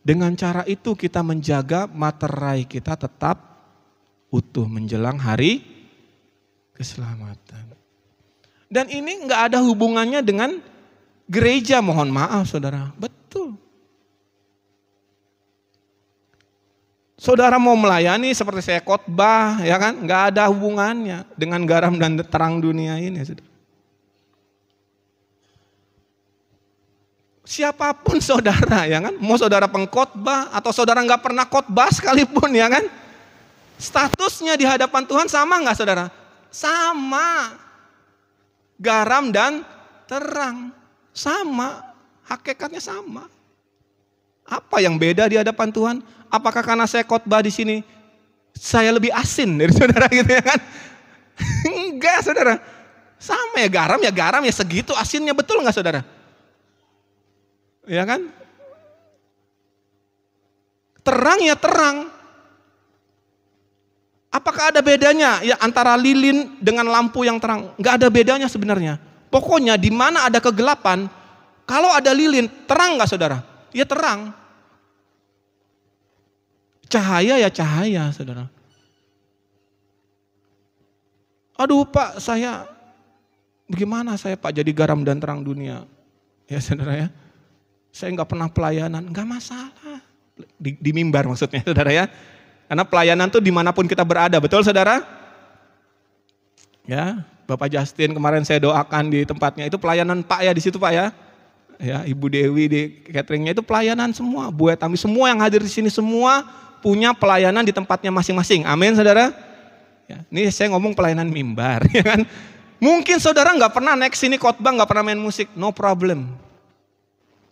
Dengan cara itu kita menjaga materai kita tetap utuh menjelang hari keselamatan. Dan ini nggak ada hubungannya dengan gereja, mohon maaf saudara. Betul. Saudara mau melayani seperti saya khotbah, ya kan? Nggak ada hubungannya dengan garam dan terang dunia ini. Saudara. Siapapun saudara, ya kan? Mau saudara pengkhotbah atau saudara nggak pernah khotbah sekalipun, ya kan? Statusnya di hadapan Tuhan sama nggak saudara? Sama. Garam dan terang sama, hakikatnya sama. Apa yang beda di hadapan Tuhan? Apakah karena saya khotbah di sini saya lebih asin dari saudara gitu ya kan? Enggak saudara. Sama ya garam ya segitu asinnya, betul nggak saudara? Ya kan? Terang ya terang. Apakah ada bedanya ya antara lilin dengan lampu yang terang? Enggak ada bedanya sebenarnya. Pokoknya di mana ada kegelapan, kalau ada lilin, terang nggak saudara? Ya terang. Cahaya ya cahaya saudara. Aduh Pak, saya bagaimana saya Pak jadi garam dan terang dunia? Ya saudara ya. Saya nggak pernah pelayanan, nggak masalah. Di mimbar maksudnya saudara ya. Karena pelayanan tuh dimanapun kita berada, betul saudara? Ya, Bapak Justin kemarin saya doakan di tempatnya, itu pelayanan Pak ya di situ Pak ya. Ya, Ibu Dewi di cateringnya itu pelayanan semua, Bu Etami, semua yang hadir di sini semua punya pelayanan di tempatnya masing-masing. Amin saudara. Ya, ini saya ngomong pelayanan mimbar, ya kan? Mungkin saudara nggak pernah naik sini khotbah, nggak pernah main musik, no problem.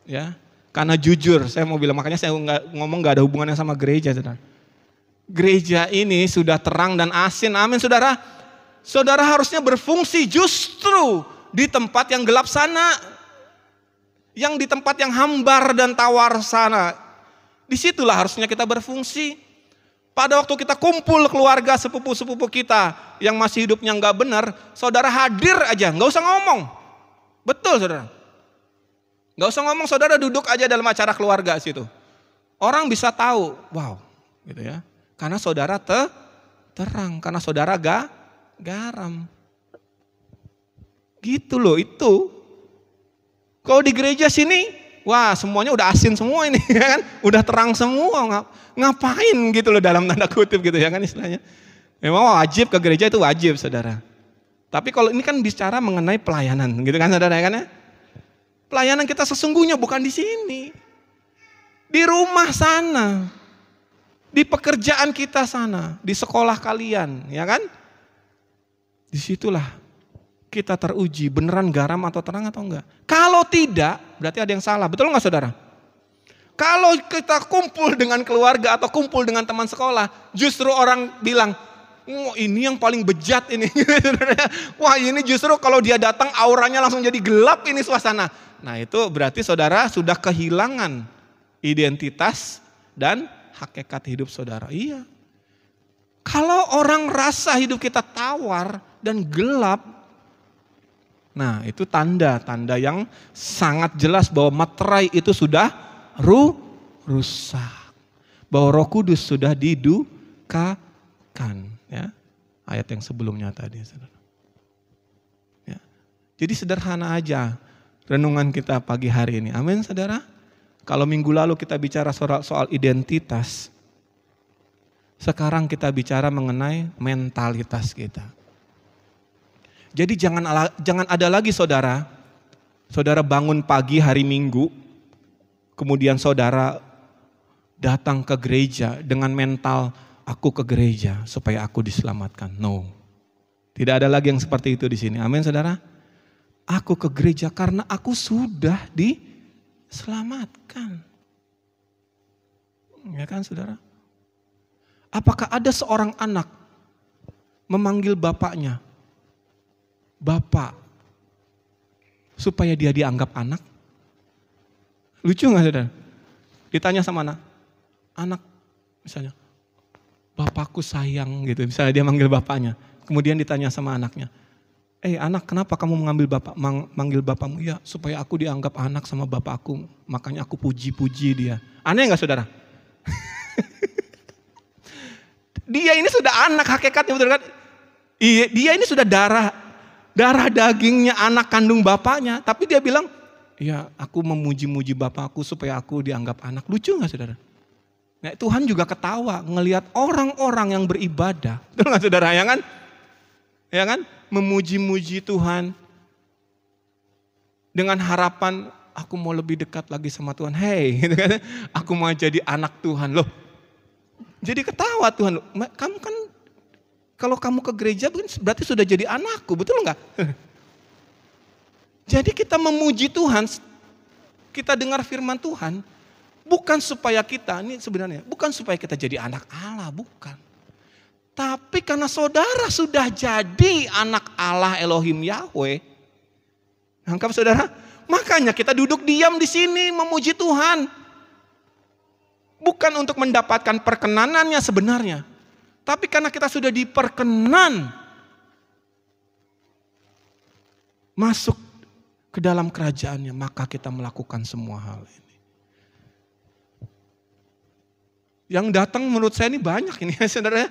Ya, karena jujur saya mau bilang, makanya saya ngomong nggak ada hubungannya sama gereja saudara. Gereja ini sudah terang dan asin, amin saudara. Saudara harusnya berfungsi justru di tempat yang gelap sana. Yang di tempat yang hambar dan tawar sana. Disitulah harusnya kita berfungsi. Pada waktu kita kumpul keluarga sepupu-sepupu kita yang masih hidupnya nggak benar, saudara hadir aja, nggak usah ngomong. Betul saudara. Nggak usah ngomong, saudara duduk aja dalam acara keluarga situ. Orang bisa tahu, wow gitu ya. Karena saudara terang, karena saudara garam. Gitu loh itu. Kalau di gereja sini, wah semuanya udah asin semua ini ya kan. Udah terang semua, ngapain gitu loh dalam tanda kutip gitu ya kan istilahnya. Memang wajib ke gereja itu wajib saudara. Tapi kalau ini kan bicara mengenai pelayanan gitu kan saudara ya kan ya. Pelayanan kita sesungguhnya bukan di sini. Di rumah sana. Di pekerjaan kita sana, di sekolah kalian, ya kan? Disitulah kita teruji, beneran garam atau terang atau enggak. Kalau tidak, berarti ada yang salah, betul enggak saudara? Kalau kita kumpul dengan keluarga atau kumpul dengan teman sekolah, justru orang bilang, oh ini yang paling bejat ini. Wah ini justru kalau dia datang auranya langsung jadi gelap ini suasana. Nah itu berarti saudara sudah kehilangan identitas dan hakikat hidup saudara. Iya. Kalau orang rasa hidup kita tawar dan gelap, nah itu tanda-tanda yang sangat jelas bahwa materai itu sudah rusak. Bahwa Roh Kudus sudah didukakan. Ya. Ayat yang sebelumnya tadi. Saudara. Ya. Jadi sederhana aja renungan kita pagi hari ini. Amin saudara. Kalau minggu lalu kita bicara soal identitas, sekarang kita bicara mengenai mentalitas kita. Jadi jangan ada lagi saudara bangun pagi hari Minggu, kemudian saudara datang ke gereja dengan mental, aku ke gereja supaya aku diselamatkan. No. Tidak ada lagi yang seperti itu di sini. Amin saudara. Aku ke gereja karena aku sudah diselamatkan. Ya kan saudara? Apakah ada seorang anak memanggil bapaknya, Bapak, supaya dia dianggap anak? Lucu gak saudara? Ditanya sama anak misalnya, Bapakku sayang gitu. Misalnya dia manggil bapaknya. Kemudian ditanya sama anaknya, anak, kenapa kamu manggil bapakmu? Ya supaya aku dianggap anak sama bapakku. Makanya aku puji-puji dia. Aneh gak saudara? Dia ini sudah anak hakikatnya, betul kan? Dia ini sudah darah dagingnya anak kandung bapaknya. Tapi dia bilang, ya aku memuji-muji bapakku supaya aku dianggap anak. Lucu gak saudara? Nah, Tuhan juga ketawa ngelihat orang-orang yang beribadah. Betul gak saudara? Ya kan? Ya kan? Memuji-muji Tuhan. Dengan harapan aku mau lebih dekat lagi sama Tuhan. Gitu kan? Aku mau jadi anak Tuhan. Loh. Jadi ketawa Tuhan. Kamu kan kalau kamu ke gereja berarti sudah jadi anakku. Betul enggak? Jadi kita memuji Tuhan. Kita dengar firman Tuhan. Bukan supaya kita, ini sebenarnya, bukan supaya kita jadi anak Allah, bukan. Tapi karena saudara sudah jadi anak Allah Elohim Yahweh. Nangkap saudara? Makanya kita duduk diam di sini memuji Tuhan. Bukan untuk mendapatkan perkenanannya sebenarnya. Tapi karena kita sudah diperkenan masuk ke dalam kerajaannya, maka kita melakukan semua hal ini. Yang datang menurut saya ini banyak ini ya saudara.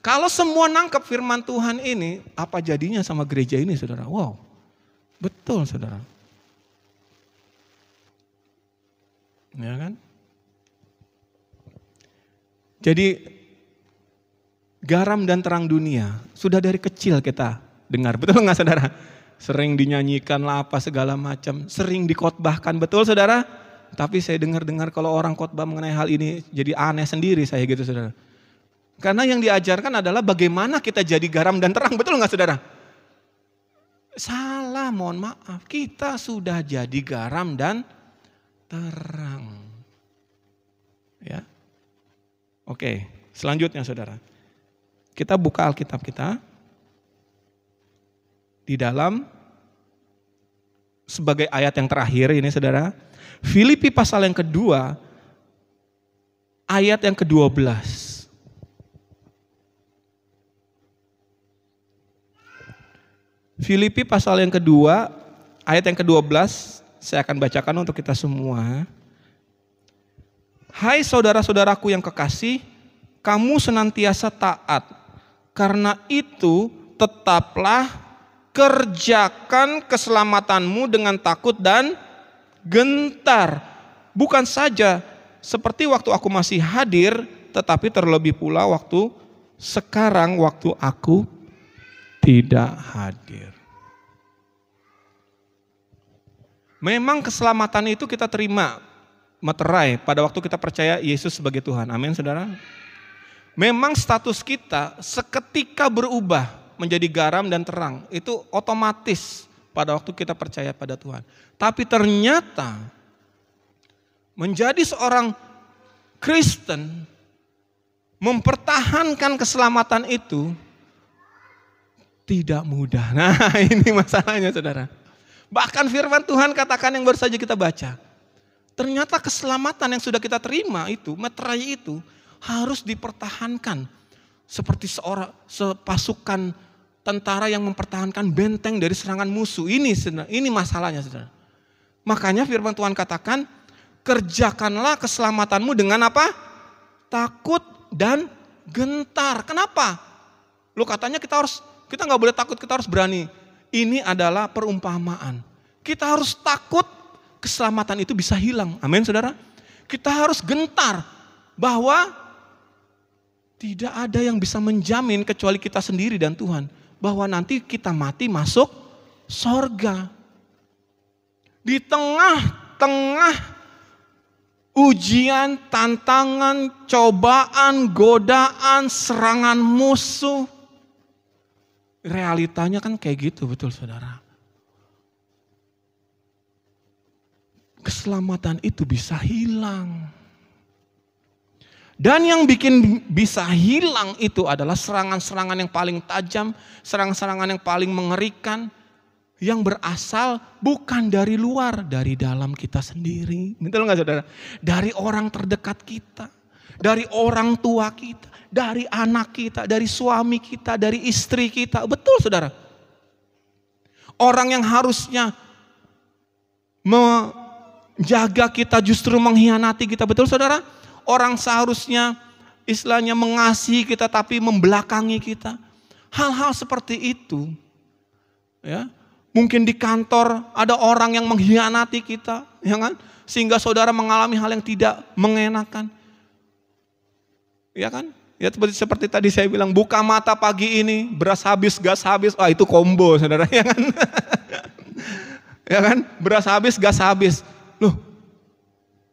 Kalau semua nangkep firman Tuhan ini, apa jadinya sama gereja ini saudara? Wow, betul saudara. Ya kan? Jadi garam dan terang dunia sudah dari kecil kita dengar, betul nggak saudara? Sering dinyanyikan lah apa segala macam, sering dikotbahkan, betul saudara? Tapi saya dengar kalau orang khotbah mengenai hal ini jadi aneh sendiri saya gitu saudara. Karena yang diajarkan adalah bagaimana kita jadi garam dan terang, betul nggak saudara? Salah, mohon maaf. Kita sudah jadi garam dan terang. Ya. Oke, selanjutnya saudara. Kita buka Alkitab kita. Di dalam sebagai ayat yang terakhir ini saudara. Filipi pasal yang kedua, ayat yang ke-12. Filipi pasal yang kedua, ayat yang ke-12, saya akan bacakan untuk kita semua. Hai saudara-saudaraku yang kekasih, kamu senantiasa taat. Karena itu tetaplah kerjakan keselamatanmu dengan takut dan gentar. Bukan saja seperti waktu aku masih hadir, tetapi terlebih pula waktu sekarang waktu aku tidak hadir. Memang keselamatan itu kita terima materai pada waktu kita percaya Yesus sebagai Tuhan. Amin saudara. Memang status kita seketika berubah menjadi garam dan terang. Itu otomatis pada waktu kita percaya pada Tuhan. Tapi ternyata menjadi seorang Kristen, mempertahankan keselamatan itu tidak mudah. Nah ini masalahnya saudara. Bahkan firman Tuhan katakan yang baru saja kita baca. Ternyata keselamatan yang sudah kita terima itu, materai itu harus dipertahankan. Seperti sepasukan tentara yang mempertahankan benteng dari serangan musuh. Ini masalahnya saudara. Makanya firman Tuhan katakan, kerjakanlah keselamatanmu dengan apa? Takut dan gentar. Kenapa? Lu katanya kita nggak boleh takut, kita harus berani. Ini adalah perumpamaan. Kita harus takut keselamatan itu bisa hilang. Amin saudara. Kita harus gentar bahwa tidak ada yang bisa menjamin kecuali kita sendiri dan Tuhan. Bahwa nanti kita mati masuk sorga. Di tengah-tengah ujian, tantangan, cobaan, godaan, serangan musuh. Realitanya kan kayak gitu, betul saudara. Keselamatan itu bisa hilang. Dan yang bikin bisa hilang itu adalah serangan-serangan yang paling tajam, serangan-serangan yang paling mengerikan, yang berasal bukan dari luar, dari dalam kita sendiri. Betul nggak saudara? Dari orang terdekat kita, dari orang tua kita, dari anak kita, dari suami kita, dari istri kita. Betul saudara? Orang yang harusnya menjaga kita justru mengkhianati kita. Betul saudara? Orang seharusnya istilahnya mengasihi kita tapi membelakangi kita. Hal-hal seperti itu, ya, mungkin di kantor ada orang yang mengkhianati kita, ya kan? Sehingga saudara mengalami hal yang tidak mengenakan. Ya kan? Ya seperti tadi saya bilang, buka mata pagi ini, beras habis, gas habis. Wah, itu combo saudara, ya kan? Ya kan? Beras habis, gas habis. Loh,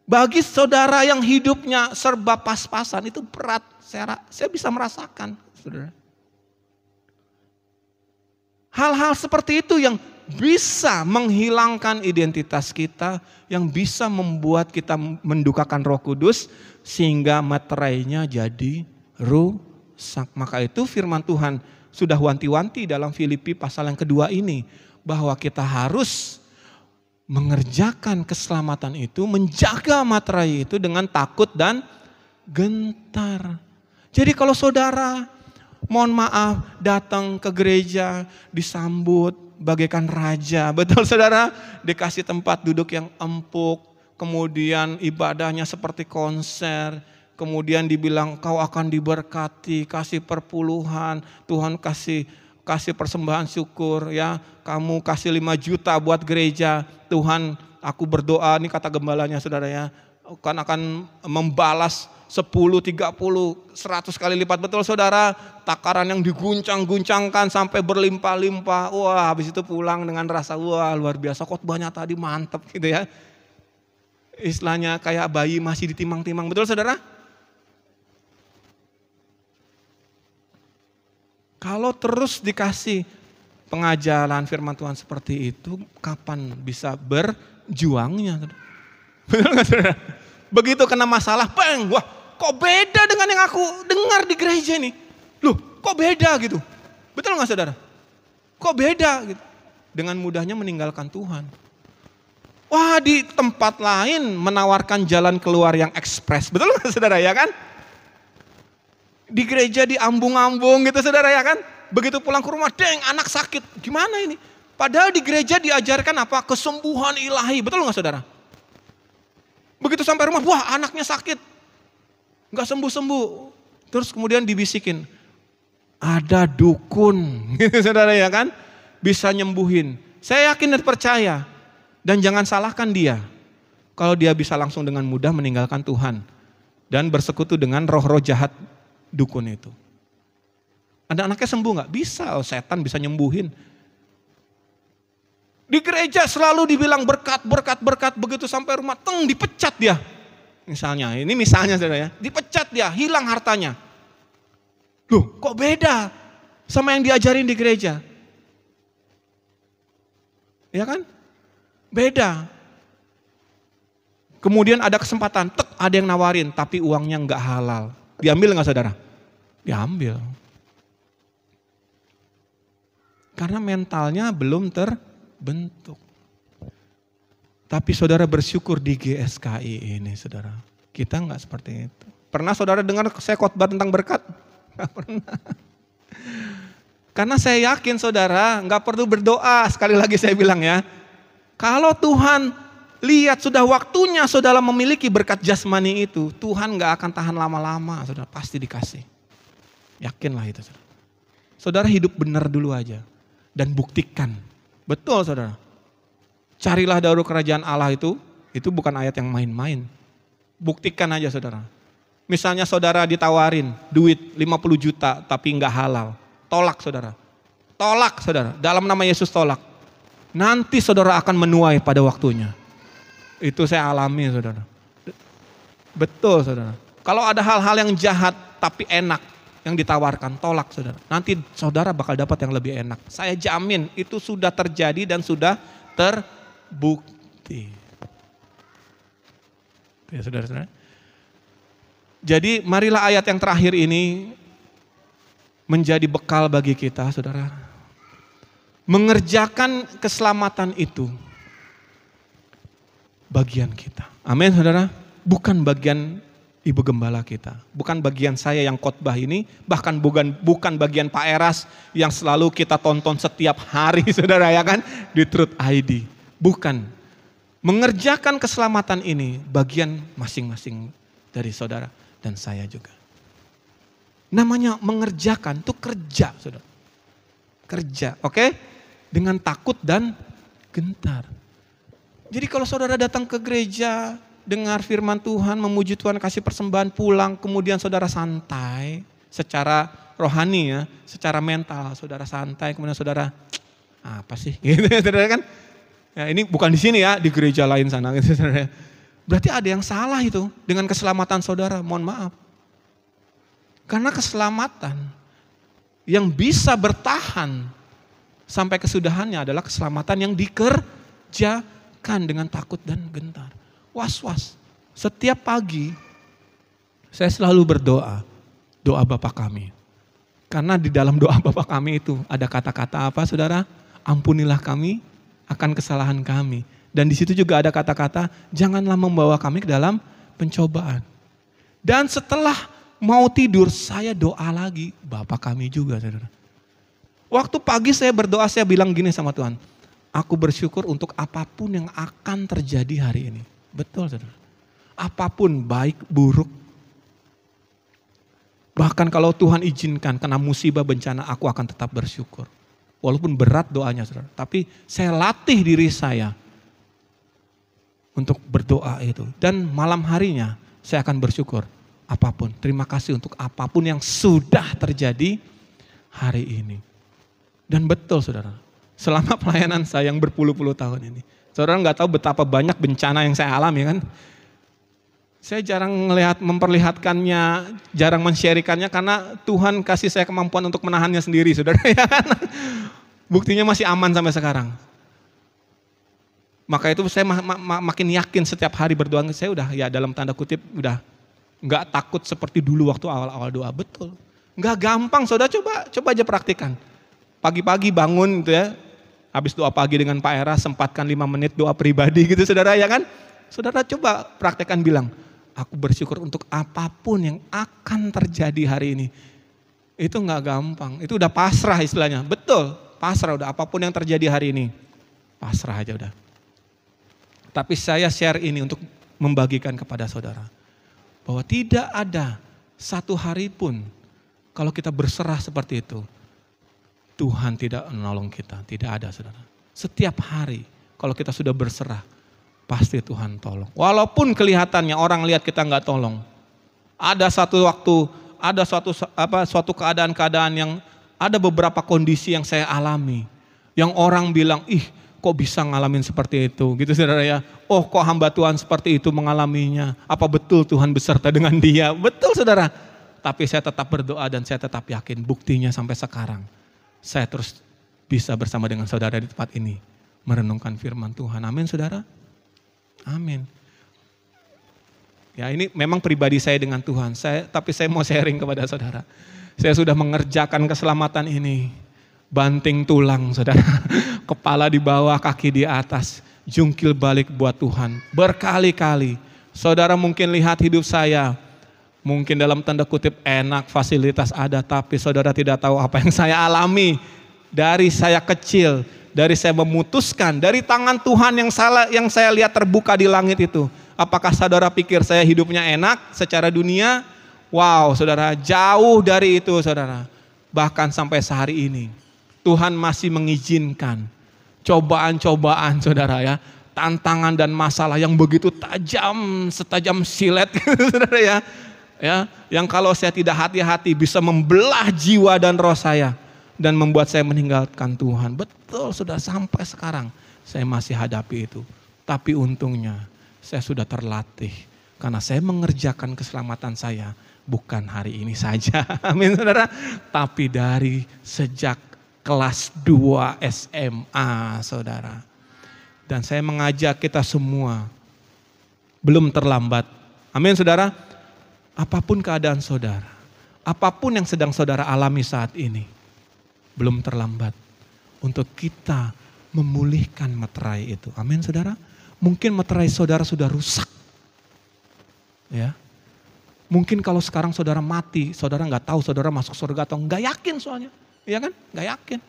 bagi saudara yang hidupnya serba pas-pasan itu berat. Saya bisa merasakan, saudara. Hal-hal seperti itu yang bisa menghilangkan identitas kita, yang bisa membuat kita mendukakan Roh Kudus sehingga materainya jadi rusak. Maka itu firman Tuhan sudah wanti-wanti dalam Filipi pasal yang kedua ini, bahwa kita harus mengerjakan keselamatan itu, menjaga materai itu dengan takut dan gentar. Jadi kalau saudara, mohon maaf, datang ke gereja disambut bagaikan raja, betul saudara, dikasih tempat duduk yang empuk, kemudian ibadahnya seperti konser, kemudian dibilang kau akan diberkati, kasih perpuluhan, Tuhan kasih persembahan syukur, ya, kamu kasih 5 juta buat gereja, Tuhan aku berdoa, ini kata gembalanya saudara ya, akan membalas 10, 30, 100 kali lipat, betul saudara, takaran yang diguncang-guncangkan sampai berlimpah-limpah, wah habis itu pulang dengan rasa wah luar biasa, khotbahnya tadi mantep gitu ya, istilahnya kayak bayi masih ditimang-timang, betul saudara? Kalau terus dikasih pengajaran firman Tuhan seperti itu, kapan bisa berjuangnya? Betul nggak saudara? Begitu kena masalah, bang, wah kok beda dengan yang aku dengar di gereja ini? Loh, kok beda gitu? Betul nggak saudara? Kok beda gitu? Dengan mudahnya meninggalkan Tuhan. Wah, di tempat lain menawarkan jalan keluar yang ekspres, betul nggak saudara ya kan? Di gereja diambung-ambung gitu saudara ya kan. Begitu pulang ke rumah, deng anak sakit. Gimana ini? Padahal di gereja diajarkan apa? Kesembuhan ilahi. Betul gak saudara? Begitu sampai rumah, wah anaknya sakit. Gak sembuh-sembuh. Terus kemudian dibisikin. Ada dukun. Gitu saudara ya kan? Bisa nyembuhin. Saya yakin dan percaya. Dan jangan salahkan dia. Kalau dia bisa langsung dengan mudah meninggalkan Tuhan. Dan bersekutu dengan roh-roh jahat dukun itu. Ada anaknya sembuh nggak? Bisa, setan bisa nyembuhin. Di gereja selalu dibilang berkat, berkat, berkat. Begitu sampai rumah, dipecat dia. Misalnya saudara ya, dipecat dia, hilang hartanya. Loh, kok beda sama yang diajarin di gereja? Ya kan? Beda. Kemudian ada kesempatan, ada yang nawarin, tapi uangnya nggak halal. Diambil nggak saudara? Diambil. Karena mentalnya belum terbentuk. Tapi saudara bersyukur di GSKI ini saudara. Kita nggak seperti itu. Pernah saudara dengar saya khotbah tentang berkat? Nggak pernah. Karena saya yakin saudara nggak perlu berdoa. Sekali lagi saya bilang ya. Kalau Tuhan lihat sudah waktunya saudara memiliki berkat jasmani itu, Tuhan gak akan tahan lama-lama, saudara pasti dikasih. Yakinlah itu saudara. Saudara hidup benar dulu aja dan buktikan. Betul saudara. Carilah dahulu kerajaan Allah itu bukan ayat yang main-main. Buktikan aja saudara. Misalnya saudara ditawarin duit 50 juta tapi gak halal. Tolak saudara. Tolak saudara. Dalam nama Yesus tolak. Nanti saudara akan menuai pada waktunya. Itu saya alami saudara. Betul saudara. Kalau ada hal-hal yang jahat tapi enak yang ditawarkan, tolak saudara. Nanti saudara bakal dapat yang lebih enak. Saya jamin itu sudah terjadi dan sudah terbukti. Ya saudara-saudara. Jadi marilah ayat yang terakhir ini menjadi bekal bagi kita saudara. Mengerjakan keselamatan itu bagian kita. Amin saudara. Bukan bagian ibu gembala kita. Bukan bagian saya yang khotbah ini. Bahkan bukan bagian Pak Eras yang selalu kita tonton setiap hari saudara ya kan. Di Truth ID. Bukan. Mengerjakan keselamatan ini bagian masing-masing dari saudara dan saya juga. Namanya mengerjakan itu kerja saudara. Kerja, oke? Dengan takut dan gentar. Jadi kalau saudara datang ke gereja, dengar firman Tuhan, memuji Tuhan, kasih persembahan, pulang, kemudian saudara santai secara rohani ya, secara mental saudara santai, kemudian saudara apa sih? Gitu saudara kan? Ya, ini bukan di sini ya, di gereja lain sana gitu saudara. Berarti ada yang salah itu dengan keselamatan saudara, mohon maaf. Karena keselamatan yang bisa bertahan sampai kesudahannya adalah keselamatan yang dikerjakan dengan takut dan gentar. Was-was. Setiap pagi saya selalu berdoa, doa Bapa kami. Karena di dalam doa Bapa kami itu ada kata-kata apa saudara? Ampunilah kami akan kesalahan kami. Dan di situ juga ada kata-kata, janganlah membawa kami ke dalam pencobaan. Dan setelah mau tidur, saya doa lagi, Bapa kami juga saudara. Waktu pagi saya berdoa, saya bilang gini sama Tuhan, aku bersyukur untuk apapun yang akan terjadi hari ini. Betul saudara. Apapun baik, buruk. Bahkan kalau Tuhan izinkan kena musibah bencana, aku akan tetap bersyukur. Walaupun berat doanya saudara. Tapi saya latih diri saya untuk berdoa itu. Dan malam harinya saya akan bersyukur apapun. Terima kasih untuk apapun yang sudah terjadi hari ini. Dan betul saudara, selama pelayanan saya yang berpuluh-puluh tahun ini. Saudara nggak tahu betapa banyak bencana yang saya alami kan. Saya jarang memperlihatkannya, jarang men-sharingkannya karena Tuhan kasih saya kemampuan untuk menahannya sendiri saudara. Ya kan? Buktinya masih aman sampai sekarang. Maka itu saya makin yakin setiap hari berdoa, saya udah ya dalam tanda kutip udah nggak takut seperti dulu waktu awal-awal doa. Betul. Nggak gampang saudara, coba aja praktikan. Pagi-pagi bangun gitu ya, habis doa pagi dengan Pak Era, sempatkan 5 menit doa pribadi gitu saudara ya kan. Saudara coba praktekkan bilang, aku bersyukur untuk apapun yang akan terjadi hari ini. Itu nggak gampang, itu udah pasrah istilahnya. Betul, pasrah udah apapun yang terjadi hari ini. Pasrah aja udah. Tapi saya share ini untuk membagikan kepada saudara. Bahwa tidak ada satu hari pun kalau kita berserah seperti itu. Tuhan tidak menolong kita, tidak ada saudara. Setiap hari kalau kita sudah berserah, pasti Tuhan tolong. Walaupun kelihatannya orang lihat kita nggak tolong. Ada satu waktu, ada suatu keadaan-keadaan yang ada beberapa kondisi yang saya alami. Yang orang bilang, ih kok bisa ngalamin seperti itu gitu saudara ya. Oh kok hamba Tuhan seperti itu mengalaminya. Apa betul Tuhan beserta dengan dia? Betul saudara. Tapi saya tetap berdoa dan saya tetap yakin buktinya sampai sekarang. Saya terus bisa bersama dengan saudara di tempat ini. Merenungkan firman Tuhan. Amin saudara. Amin. Ya ini memang pribadi saya dengan Tuhan. Tapi saya mau sharing kepada saudara. Saya sudah mengerjakan keselamatan ini. Banting tulang saudara. Kepala di bawah, kaki di atas. Jungkil balik buat Tuhan. Berkali-kali. Saudara mungkin lihat hidup saya. Mungkin dalam tanda kutip enak, fasilitas ada. Tapi saudara tidak tahu apa yang saya alami. Dari saya kecil. Dari saya memutuskan. Dari tangan Tuhan yang saya lihat terbuka di langit itu. Apakah saudara pikir saya hidupnya enak secara dunia? Wow saudara, jauh dari itu saudara. Bahkan sampai sehari ini. Tuhan masih mengizinkan cobaan-cobaan saudara ya. Tantangan dan masalah yang begitu tajam, setajam silet saudara ya. Ya, yang kalau saya tidak hati-hati bisa membelah jiwa dan roh saya. Dan membuat saya meninggalkan Tuhan. Betul sudah sampai sekarang saya masih hadapi itu. Tapi untungnya saya sudah terlatih Karena saya mengerjakan keselamatan saya bukan hari ini saja. Amin saudara. Tapi dari sejak kelas 2 SMA saudara. Dan saya mengajak kita semua, belum terlambat. Amin saudara. Apapun keadaan saudara, apapun yang sedang saudara alami saat ini, belum terlambat untuk kita memulihkan materai itu. Amin saudara. Mungkin materai saudara sudah rusak. Ya, mungkin kalau sekarang saudara mati, saudara nggak tahu saudara masuk surga atau nggak yakin soalnya, ya kan? Nggak yakin.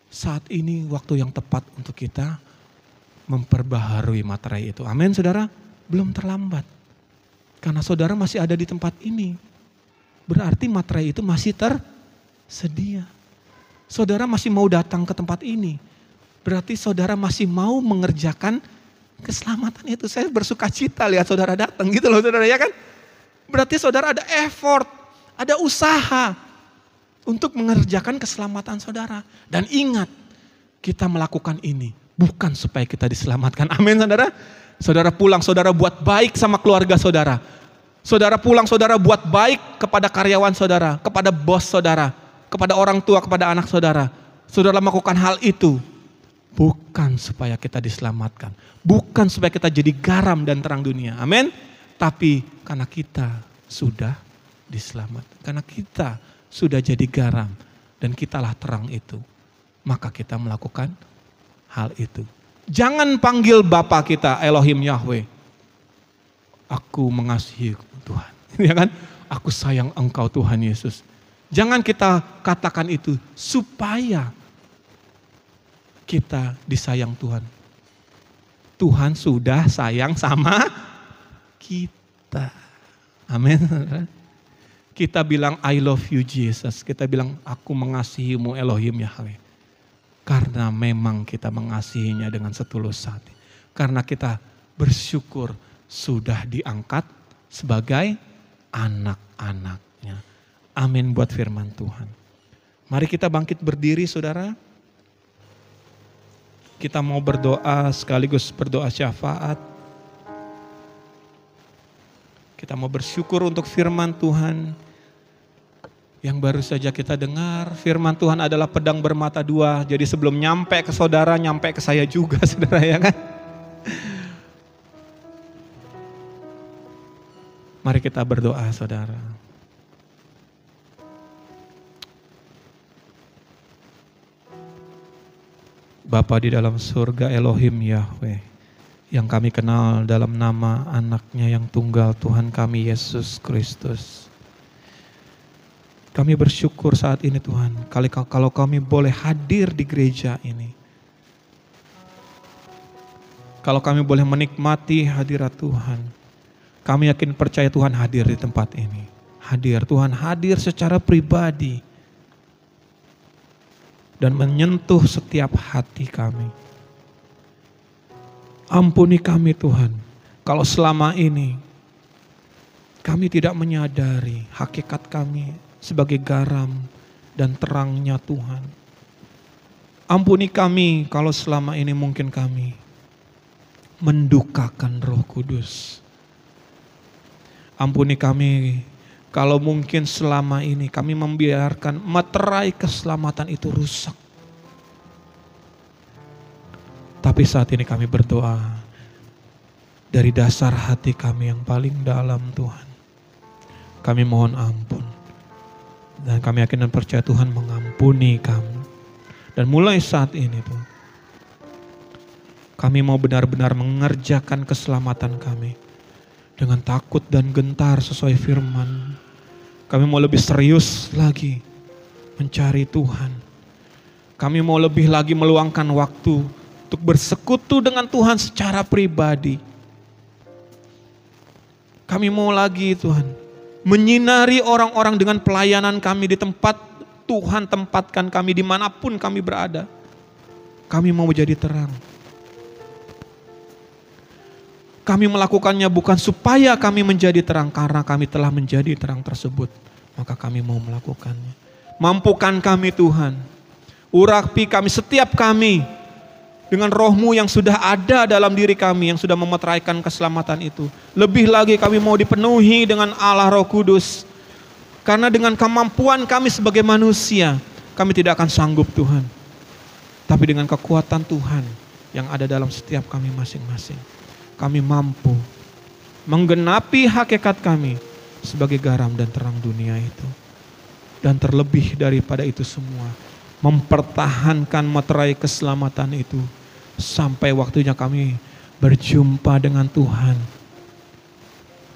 Saat ini waktu yang tepat untuk kita memperbaharui materai itu. Amin saudara, belum terlambat. Karena saudara masih ada di tempat ini, berarti materai itu masih tersedia. Saudara masih mau datang ke tempat ini, berarti saudara masih mau mengerjakan keselamatan itu. Saya bersuka cita lihat saudara datang gitu loh saudara, ya kan. Berarti saudara ada effort, ada usaha untuk mengerjakan keselamatan saudara. Dan ingat, kita melakukan ini bukan supaya kita diselamatkan. Amin saudara. Saudara pulang, saudara buat baik sama keluarga saudara. Saudara pulang, saudara buat baik kepada karyawan saudara, kepada bos saudara, kepada orang tua, kepada anak saudara. Saudara melakukan hal itu bukan supaya kita diselamatkan. Bukan supaya kita jadi garam dan terang dunia. Amin. Tapi karena kita sudah diselamatkan. Karena kita sudah jadi garam dan kitalah terang itu. Maka kita melakukan hal itu. Jangan panggil Bapa kita Elohim Yahweh. Aku mengasihi Tuhan. Ya kan? Aku sayang Engkau Tuhan Yesus. Jangan kita katakan itu supaya kita disayang Tuhan. Tuhan sudah sayang sama kita. Amin. Kita bilang I love you Jesus. Kita bilang aku mengasihimu Elohim Yahweh. Karena memang kita mengasihinya dengan setulus hati. Karena kita bersyukur sudah diangkat sebagai anak-anaknya. Amin buat firman Tuhan. Mari kita bangkit berdiri saudara. Kita mau berdoa sekaligus berdoa syafaat. Kita mau bersyukur untuk firman Tuhan yang baru saja kita dengar. Firman Tuhan adalah pedang bermata dua. Jadi sebelum nyampe ke saudara, nyampe ke saya juga saudara, ya kan. Mari kita berdoa saudara. Bapa di dalam surga, Elohim Yahweh, yang kami kenal dalam nama anaknya yang tunggal Tuhan kami Yesus Kristus. Kami bersyukur saat ini Tuhan, kalau kami boleh hadir di gereja ini. Kalau kami boleh menikmati hadirat Tuhan. Kami yakin percaya Tuhan hadir di tempat ini. Hadir, Tuhan hadir secara pribadi. Dan menyentuh setiap hati kami. Ampuni kami Tuhan, kalau selama ini kami tidak menyadari hakikat kami sebagai garam dan terangnya Tuhan. Ampuni kami kalau selama ini mungkin kami mendukakan Roh Kudus. Ampuni kami kalau mungkin selama ini kami membiarkan materai keselamatan itu rusak. Tapi saat ini kami berdoa dari dasar hati kami yang paling dalam Tuhan. Kami mohon ampun. Dan kami yakin dan percaya Tuhan mengampuni kami. Dan mulai saat ini Tuhan, kami mau benar-benar mengerjakan keselamatan kami dengan takut dan gentar sesuai firman. Kami mau lebih serius lagi mencari Tuhan. Kami mau lebih lagi meluangkan waktu untuk bersekutu dengan Tuhan secara pribadi. Kami mau lagi Tuhan menyinari orang-orang dengan pelayanan kami di tempat Tuhan tempatkan kami dimanapun kami berada. Kami mau menjadi terang. Kami melakukannya bukan supaya kami menjadi terang, karena kami telah menjadi terang tersebut. Maka kami mau melakukannya. Mampukan kami Tuhan. Urapi kami, setiap kami dengan roh-Mu yang sudah ada dalam diri kami, yang sudah memeteraikan keselamatan itu. Lebih lagi kami mau dipenuhi dengan Allah Roh Kudus. Karena dengan kemampuan kami sebagai manusia, kami tidak akan sanggup Tuhan. Tapi dengan kekuatan Tuhan yang ada dalam setiap kami masing-masing, kami mampu menggenapi hakikat kami sebagai garam dan terang dunia itu. Dan terlebih daripada itu semua, mempertahankan materai keselamatan itu sampai waktunya kami berjumpa dengan Tuhan,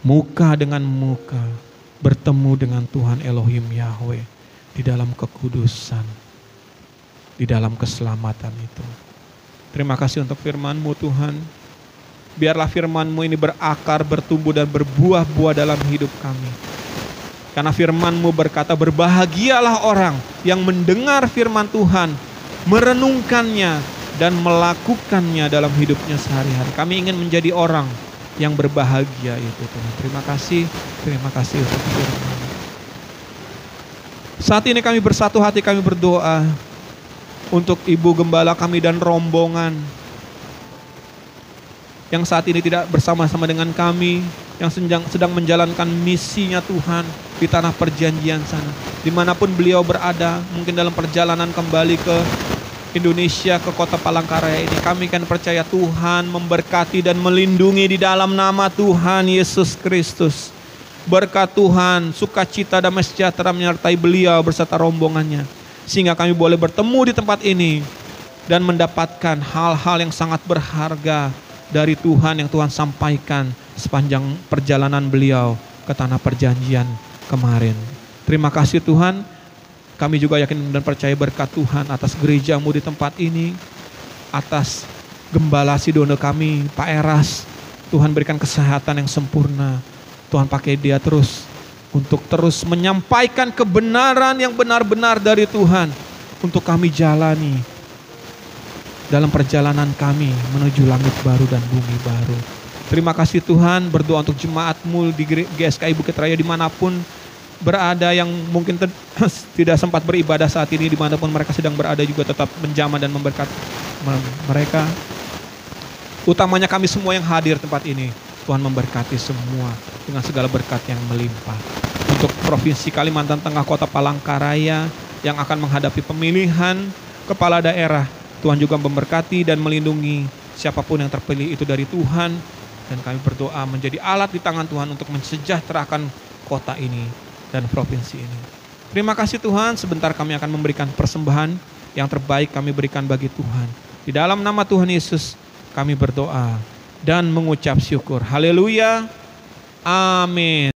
muka dengan muka, bertemu dengan Tuhan Elohim Yahweh di dalam kekudusan, di dalam keselamatan itu. Terima kasih untuk firman-Mu Tuhan. Biarlah firman-Mu ini berakar, bertumbuh dan berbuah-buah dalam hidup kami. Karena firman-Mu berkata, berbahagialah orang yang mendengar firman Tuhan, merenungkannya dan melakukannya dalam hidupnya sehari-hari. Kami ingin menjadi orang yang berbahagia itu Tuhan. Terima kasih untuk firman. Saat ini kami bersatu hati, kami berdoa untuk Ibu Gembala kami dan rombongan yang saat ini tidak bersama-sama dengan kami, yang sedang menjalankan misinya Tuhan di tanah perjanjian sana. Dimanapun beliau berada, mungkin dalam perjalanan kembali ke Indonesia, ke kota Palangkaraya ini, kami kan percaya Tuhan memberkati dan melindungi di dalam nama Tuhan Yesus Kristus. Berkat Tuhan, sukacita, damai sejahtera menyertai beliau beserta rombongannya, sehingga kami boleh bertemu di tempat ini dan mendapatkan hal-hal yang sangat berharga dari Tuhan yang Tuhan sampaikan sepanjang perjalanan beliau ke tanah perjanjian kemarin. Terima kasih Tuhan. Kami juga yakin dan percaya berkat Tuhan atas gereja-Mu di tempat ini, atas Gembala Sidono kami, Pak Eras. Tuhan berikan kesehatan yang sempurna. Tuhan pakai dia terus untuk terus menyampaikan kebenaran yang benar-benar dari Tuhan untuk kami jalani dalam perjalanan kami menuju langit baru dan bumi baru. Terima kasih Tuhan, berdoa untuk jemaat-Mu di GSKI Bukit Raya dimanapun berada, yang mungkin tidak sempat beribadah saat ini, dimanapun mereka sedang berada juga tetap menjamah dan memberkati mereka. Utamanya kami semua yang hadir tempat ini, Tuhan memberkati semua dengan segala berkat yang melimpah. Untuk Provinsi Kalimantan Tengah, Kota Palangkaraya yang akan menghadapi pemilihan kepala daerah, Tuhan juga memberkati dan melindungi siapapun yang terpilih itu dari Tuhan. Dan kami berdoa menjadi alat di tangan Tuhan untuk mensejahterakan kota ini dan provinsi ini. Terima kasih Tuhan, sebentar kami akan memberikan persembahan yang terbaik kami berikan bagi Tuhan. Di dalam nama Tuhan Yesus kami berdoa dan mengucap syukur. Haleluya. Amin.